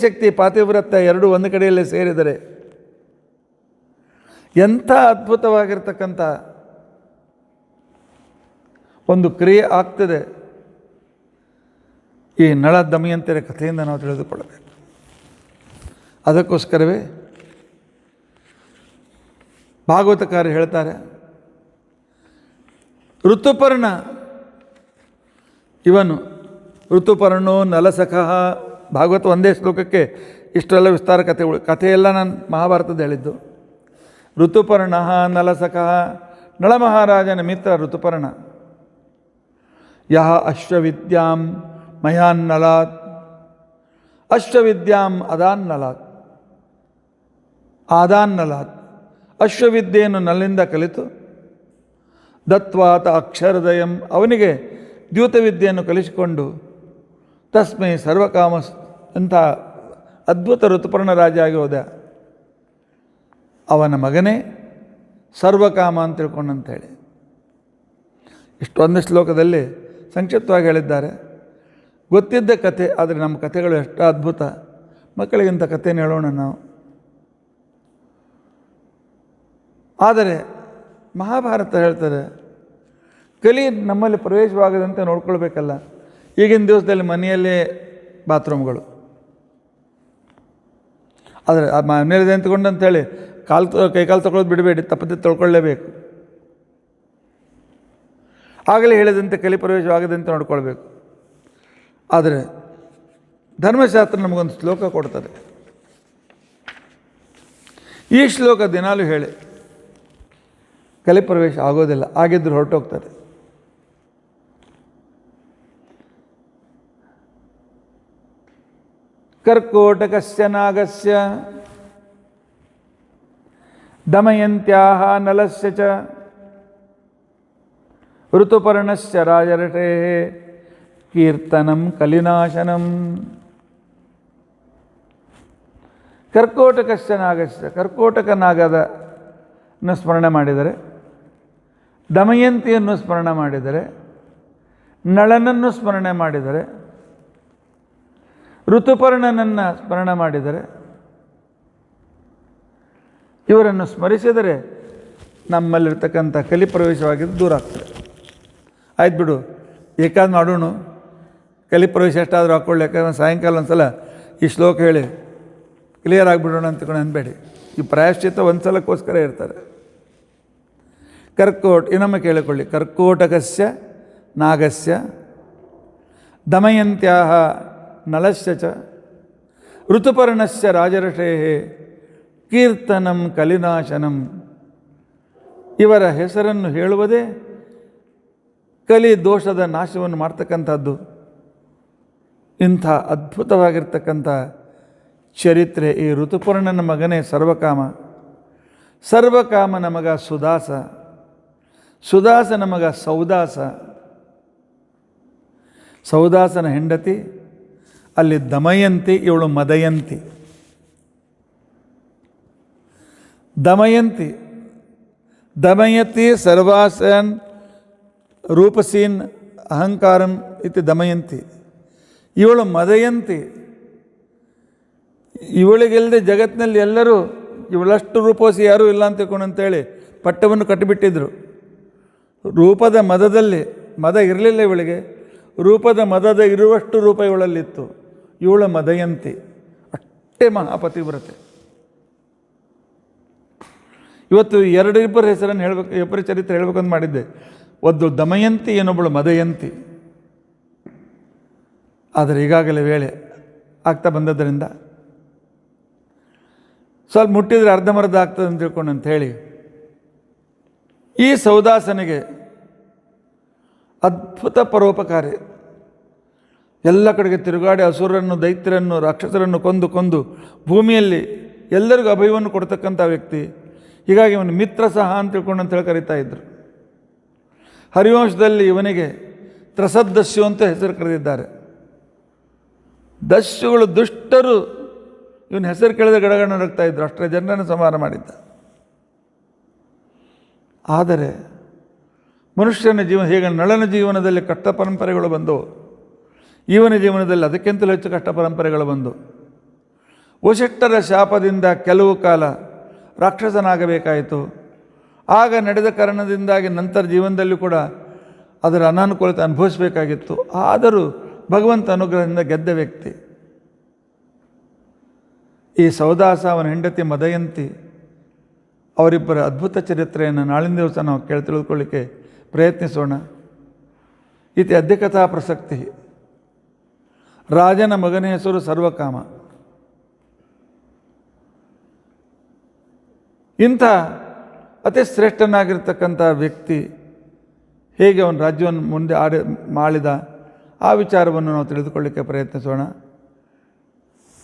ಶಕ್ತಿ ಪಾತಿವೃತ್ಯ ಎರಡೂ ಒಂದು ಕಡೆಯಲ್ಲೇ ಸೇರಿದರೆ ಎಂಥ ಅದ್ಭುತವಾಗಿರ್ತಕ್ಕಂಥ ಒಂದು ಕ್ರಿಯೆ ಆಗ್ತದೆ. ಈ ನಳ ದಮಯಂತಿಯರ ಕಥೆಯಿಂದ ನಾವು ತಿಳಿದುಕೊಳ್ಳಬೇಕು. ಅದಕ್ಕೋಸ್ಕರವೇ ಭಾಗವತಕಾರರು ಹೇಳ್ತಾರೆ, ಋತುಪರ್ಣ ಇವನು ಋತುಪರ್ಣೋ ನಲಸಖಃ. ಭಾಗವತ ಒಂದೇ ಶ್ಲೋಕಕ್ಕೆ ಇಷ್ಟೆಲ್ಲ ವಿಸ್ತಾರ ಕಥೆಯೆಲ್ಲ ನಾನು ಮಹಾಭಾರತದ ಹೇಳಿದ್ದು. ಋತುಪರ್ಣ ನಲಸಖಃ, ನಳಮಹಾರಾಜನ ಮಿತ್ರ ಋತುಪರ್ಣ. ಯಹ ಅಶ್ವವಿದ್ಯಾಂ ಮಯಾನ್ನಲಾತ್, ಅಶ್ವವಿದ್ಯಾಂ ಅದಾನ್ನಲಾತ್, ಆದಾನ್ನಲಾತ್, ಅಶ್ವವಿದ್ಯೆಯನ್ನು ನಲ್ಲಿಂದ ಕಲಿತು ದತ್ವಾತ ಅಕ್ಷರದಯಂ, ಅವನಿಗೆ ದ್ಯೂತವಿದ್ಯೆಯನ್ನು ಕಲಿಸಿಕೊಂಡು ತಸ್ಮೈ ಸರ್ವಕಾಮ ಅಂತ ಅದ್ಭುತ ಋತುಪರ್ಣ ರಾಜ ಆಗಿ ಹೋದ. ಅವನ ಮಗನೇ ಸರ್ವಕಾಮ ಅಂತ ತಿಳ್ಕೊಂಡಂತೇಳಿ ಇಷ್ಟೊಂದು ಶ್ಲೋಕದಲ್ಲಿ ಸಂಕ್ಷಿಪ್ತವಾಗಿ ಹೇಳಿದ್ದಾರೆ. ಗೊತ್ತಿದ್ದ ಕಥೆ, ಆದರೆ ನಮ್ಮ ಕಥೆಗಳು ಎಷ್ಟು ಅದ್ಭುತ. ಮಕ್ಕಳಿಗಿಂತ ಕಥೆನ ಹೇಳೋಣ ನಾವು. ಆದರೆ ಮಹಾಭಾರತ ಹೇಳ್ತಾರೆ, ಕಲಿ ನಮ್ಮಲ್ಲಿ ಪ್ರವೇಶವಾಗದಂತೆ ನೋಡ್ಕೊಳ್ಬೇಕಲ್ಲ. ಈಗಿನ ದಿವಸದಲ್ಲಿ ಮನೆಯಲ್ಲೇ ಬಾತ್ರೂಮ್ಗಳು, ಆದರೆ ಆ ಮನೆಯಲ್ಲಿದೆ ಅಂತ್ಕೊಂಡು ಅಂತೇಳಿ ಕೈಕಾಲು ತೊಗೊಳೋದು ಬಿಡಬೇಡಿ, ತಪ್ಪದೆ ತೊಳ್ಕೊಳ್ಳೇಬೇಕು. ಆಗಲೇ ಹೇಳಿದಂತೆ ಕಲಿ ಪ್ರವೇಶವಾಗದಂತೆ ನೋಡ್ಕೊಳ್ಬೇಕು. ಆದರೆ ಧರ್ಮಶಾಸ್ತ್ರ ನಮಗೊಂದು ಶ್ಲೋಕ ಕೊಡ್ತದೆ. ಈ ಶ್ಲೋಕ ದಿನಾಲೂ ಹೇಳಿ, ಕಲಿ ಪ್ರವೇಶ ಆಗೋದಿಲ್ಲ, ಆಗಿದ್ದರೂ ಹೊರಟೋಗ್ತದೆ. ಕರ್ಕೋಟಕಸ್ಯ ನಾಗಸ್ಯ ದಮಯಂತ್ಯಾಹ ನಲಸ್ಯ ಚ ಋತುಪರ್ಣಸ್ಯ ರಾಜರಟೇಃ ಕೀರ್ತನಂ ಕಲಿನಾಶನಂ. ಕರ್ಕೋಟಕಸ್ಯ ನಾಗಸ್ಯ, ಕರ್ಕೋಟಕ ನಾಗದನ್ನು ಸ್ಮರಣೆ ಮಾಡಿದರೆ, ದಮಯಂತಿಯನ್ನು ಸ್ಮರಣೆ ಮಾಡಿದರೆ, ನಳನನ್ನು ಸ್ಮರಣೆ ಮಾಡಿದರೆ, ಋತುಪರ್ಣನನ್ನು ಸ್ಮರಣೆ ಮಾಡಿದರೆ, ಇವರನ್ನು ಸ್ಮರಿಸಿದರೆ ನಮ್ಮಲ್ಲಿರ್ತಕ್ಕಂಥ ಕಲಿ ಪ್ರವೇಶವಾಗಿದ್ದು ದೂರ ಆಗ್ತದೆ. ಆಯ್ತು ಬಿಡು, ಏಕಾದ್ ಮಾಡೋಣ, ಕಲಿ ಪ್ರವೇಶ ಎಷ್ಟಾದರೂ ಹಾಕ್ಕೊಳ್ಳಿ, ಯಾಕಂದ್ರೆ ಸಾಯಂಕಾಲ ಒಂದು ಸಲ ಈ ಶ್ಲೋಕ ಹೇಳಿ ಕ್ಲಿಯರ್ ಆಗಿಬಿಡೋಣ ಅಂತಕೊಂಡು ಅನ್ಬೇಡಿ. ಈ ಪ್ರಾಯಶ್ಚಿತ್ತ ಒಂದು ಸಲಕ್ಕೋಸ್ಕರ ಇರ್ತಾರೆ. ಇನ್ನೊಮ್ಮೆ ಕೇಳಿಕೊಳ್ಳಿ. ಕರ್ಕೋಟಕಸ್ಯ ನಾಗಸ್ಯ ದಮಯಂತ್ಯಾಹ ನಲಸ್ಯ ಚ ಋತುಪರ್ಣಸ್ಯ ರಾಜಋಷೇಃ ಕೀರ್ತನಂ ಕಲಿನಾಶನಂ. ಇವರ ಹೆಸರನ್ನು ಹೇಳುವುದೇ ಕಲಿ ದೋಷದ ನಾಶವನ್ನು ಮಾಡ್ತಕ್ಕಂಥದ್ದು. ಇಂಥ ಅದ್ಭುತವಾಗಿರ್ತಕ್ಕಂಥ ಚರಿತ್ರೆ ಈ ಋತುಪರ್ಣನ ಮಗನೇ ಸರ್ವಕಾಮ, ಸರ್ವಕಾಮನ ಮಗ ಸುದಾಸ, ಸುದಾಸನ ಮಗ ಸೌದಾಸ, ಸೌದಾಸನ ಹೆಂಡತಿ ಅಲ್ಲಿ ದಮಯಂತಿ, ಇವಳು ಮದಯಂತಿ. ದಮಯಂತಿ ದಮಯತಿ ಸರ್ವಾಸನ್ ರೂಪಸೀನ್ ಅಹಂಕಾರಂ ಇತಿ ದಮಯಂತಿ. ಇವಳು ಮದಯಂತಿ. ಇವಳಿಗೆಲ್ಲದೆ ಜಗತ್ತಿನಲ್ಲಿ ಎಲ್ಲರೂ ಇವಳಷ್ಟು ರೂಪಸಿ ಯಾರೂ ಇಲ್ಲ ಅಂತೇಳಿ ಪಟ್ಟವನ್ನು ಕಟ್ಟಿಬಿಟ್ಟಿದ್ರು. ರೂಪದ ಮದದಲ್ಲಿ ಮದ ಇರಲಿಲ್ಲ ಇವಳಿಗೆ, ರೂಪದ ಮದದ ಇರುವಷ್ಟು ರೂಪ ಇವಳಲ್ಲಿತ್ತು. ಇವಳ ಮದಯಂತಿ, ಅಷ್ಟೇ ಮಹಾಪತಿವ್ರತೆ. ಇವತ್ತು ಇಬ್ಬರ ಹೆಸರನ್ನು ಹೇಳಬೇಕು, ಇಬ್ಬರ ಚರಿತ್ರೆ ಹೇಳ್ಬೇಕಂತ ಮಾಡಿದ್ದೆ. ಒಂದು ದಮಯಂತಿ, ಏನೊಬ್ಬಳು ಮದಯಂತಿ. ಆದರೆ ಈಗಾಗಲೇ ವೇಳೆ ಆಗ್ತಾ ಬಂದದ್ದರಿಂದ ಸ್ವಲ್ಪ ಮುಟ್ಟಿದರೆ ಅರ್ಧಮರ್ಧ ಆಗ್ತದೆ ಅಂತ ತಿಳ್ಕೊಂಡು ಅಂತ ಹೇಳಿ ಈ ಸೌದಾಸನಿಗೆ ಅದ್ಭುತ ಪರೋಪಕಾರಿ, ಎಲ್ಲ ಕಡೆಗೆ ತಿರುಗಾಡಿ ಅಸುರರನ್ನು, ದೈತ್ಯರನ್ನು, ರಾಕ್ಷಸರನ್ನು ಕೊಂದು ಭೂಮಿಯಲ್ಲಿ ಎಲ್ಲರಿಗೂ ಅಭಯವನ್ನು ಕೊಡ್ತಕ್ಕಂಥ ವ್ಯಕ್ತಿ. ಹೀಗಾಗಿ ಇವನು ಮಿತ್ರ ಸಹ ಅಂತ ತಿಳ್ಕೊಂಡು ಅಂತೇಳಿ ಕರೀತಾ ಇದ್ದರು. ಹರಿವಂಶದಲ್ಲಿ ಇವನಿಗೆ ತ್ರಸದ್ದಸ್ಯು ಅಂತ ಹೆಸರು ಕರೆದಿದ್ದಾರೆ. ದಸ್ಯುಗಳು ದುಷ್ಟರು ಇವನ ಹೆಸರು ಕೇಳಿದ ಗಡಗಡ ನಡುಗ್ತಾ ಇದ್ರು, ಅಷ್ಟರ ಜನರನ್ನು ಸಂಹಾರ ಮಾಡಿದ್ದ. ಆದರೆ ಮನುಷ್ಯನ ಜೀವನ ಹೇಗೆ ನಳನ ಜೀವನದಲ್ಲಿ ಕಷ್ಟ ಪರಂಪರೆಗಳು ಬಂದವು, ಇವನ ಜೀವನದಲ್ಲಿ ಅದಕ್ಕಿಂತಲೂ ಹೆಚ್ಚು ಕಷ್ಟ ಪರಂಪರೆಗಳು ಬಂದವು. ವಸಿಷ್ಠರ ಶಾಪದಿಂದ ಕೆಲವು ಕಾಲ ರಾಕ್ಷಸನಾಗಬೇಕಾಯಿತು. ಆಗ ನಡೆದ ಕಾರಣದಿಂದಾಗಿ ನಂತರ ಜೀವನದಲ್ಲಿ ಕೂಡ ಅದರ ಅನಾನುಕೂಲತೆ ಅನುಭವಿಸಬೇಕಾಗಿತ್ತು. ಆದರೂ ಭಗವಂತ ಅನುಗ್ರಹದಿಂದ ಗೆದ್ದ ವ್ಯಕ್ತಿ ಈ ಸೌದಾಸ, ಅವನ ಹೆಂಡತಿ ಮದಯಂತಿ. ಅವರಿಬ್ಬರ ಅದ್ಭುತ ಚರಿತ್ರೆಯನ್ನು ನಾಳಿನ ದಿವಸ ನಾವು ತಿಳಿದುಕೊಳ್ಳಿಕ್ಕೆ ಪ್ರಯತ್ನಿಸೋಣ. ಇತಿ ಅದ್ಯ ಕಥಾ ಪ್ರಸಕ್ತಿ. ರಾಜನ ಮಗನ ಹೆಸರು ಸರ್ವಕಾಮ. ಇಂಥ ಅತಿ ಶ್ರೇಷ್ಠನಾಗಿರ್ತಕ್ಕಂಥ ವ್ಯಕ್ತಿ ಹೇಗೆ ಅವನ ರಾಜ್ಯವನ್ನು ಮುಂದೆ ಮಾಡಿದ ಆ ವಿಚಾರವನ್ನು ನಾವು ತಿಳಿದುಕೊಳ್ಳಿಕ್ಕೆ ಪ್ರಯತ್ನಿಸೋಣ.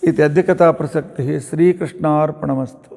ಇತಿ ಅದ್ಯ ಕಥಾ ಪ್ರಸಕ್ತಿ. ಶ್ರೀಕೃಷ್ಣಾರ್ಪಣಮಸ್ತು.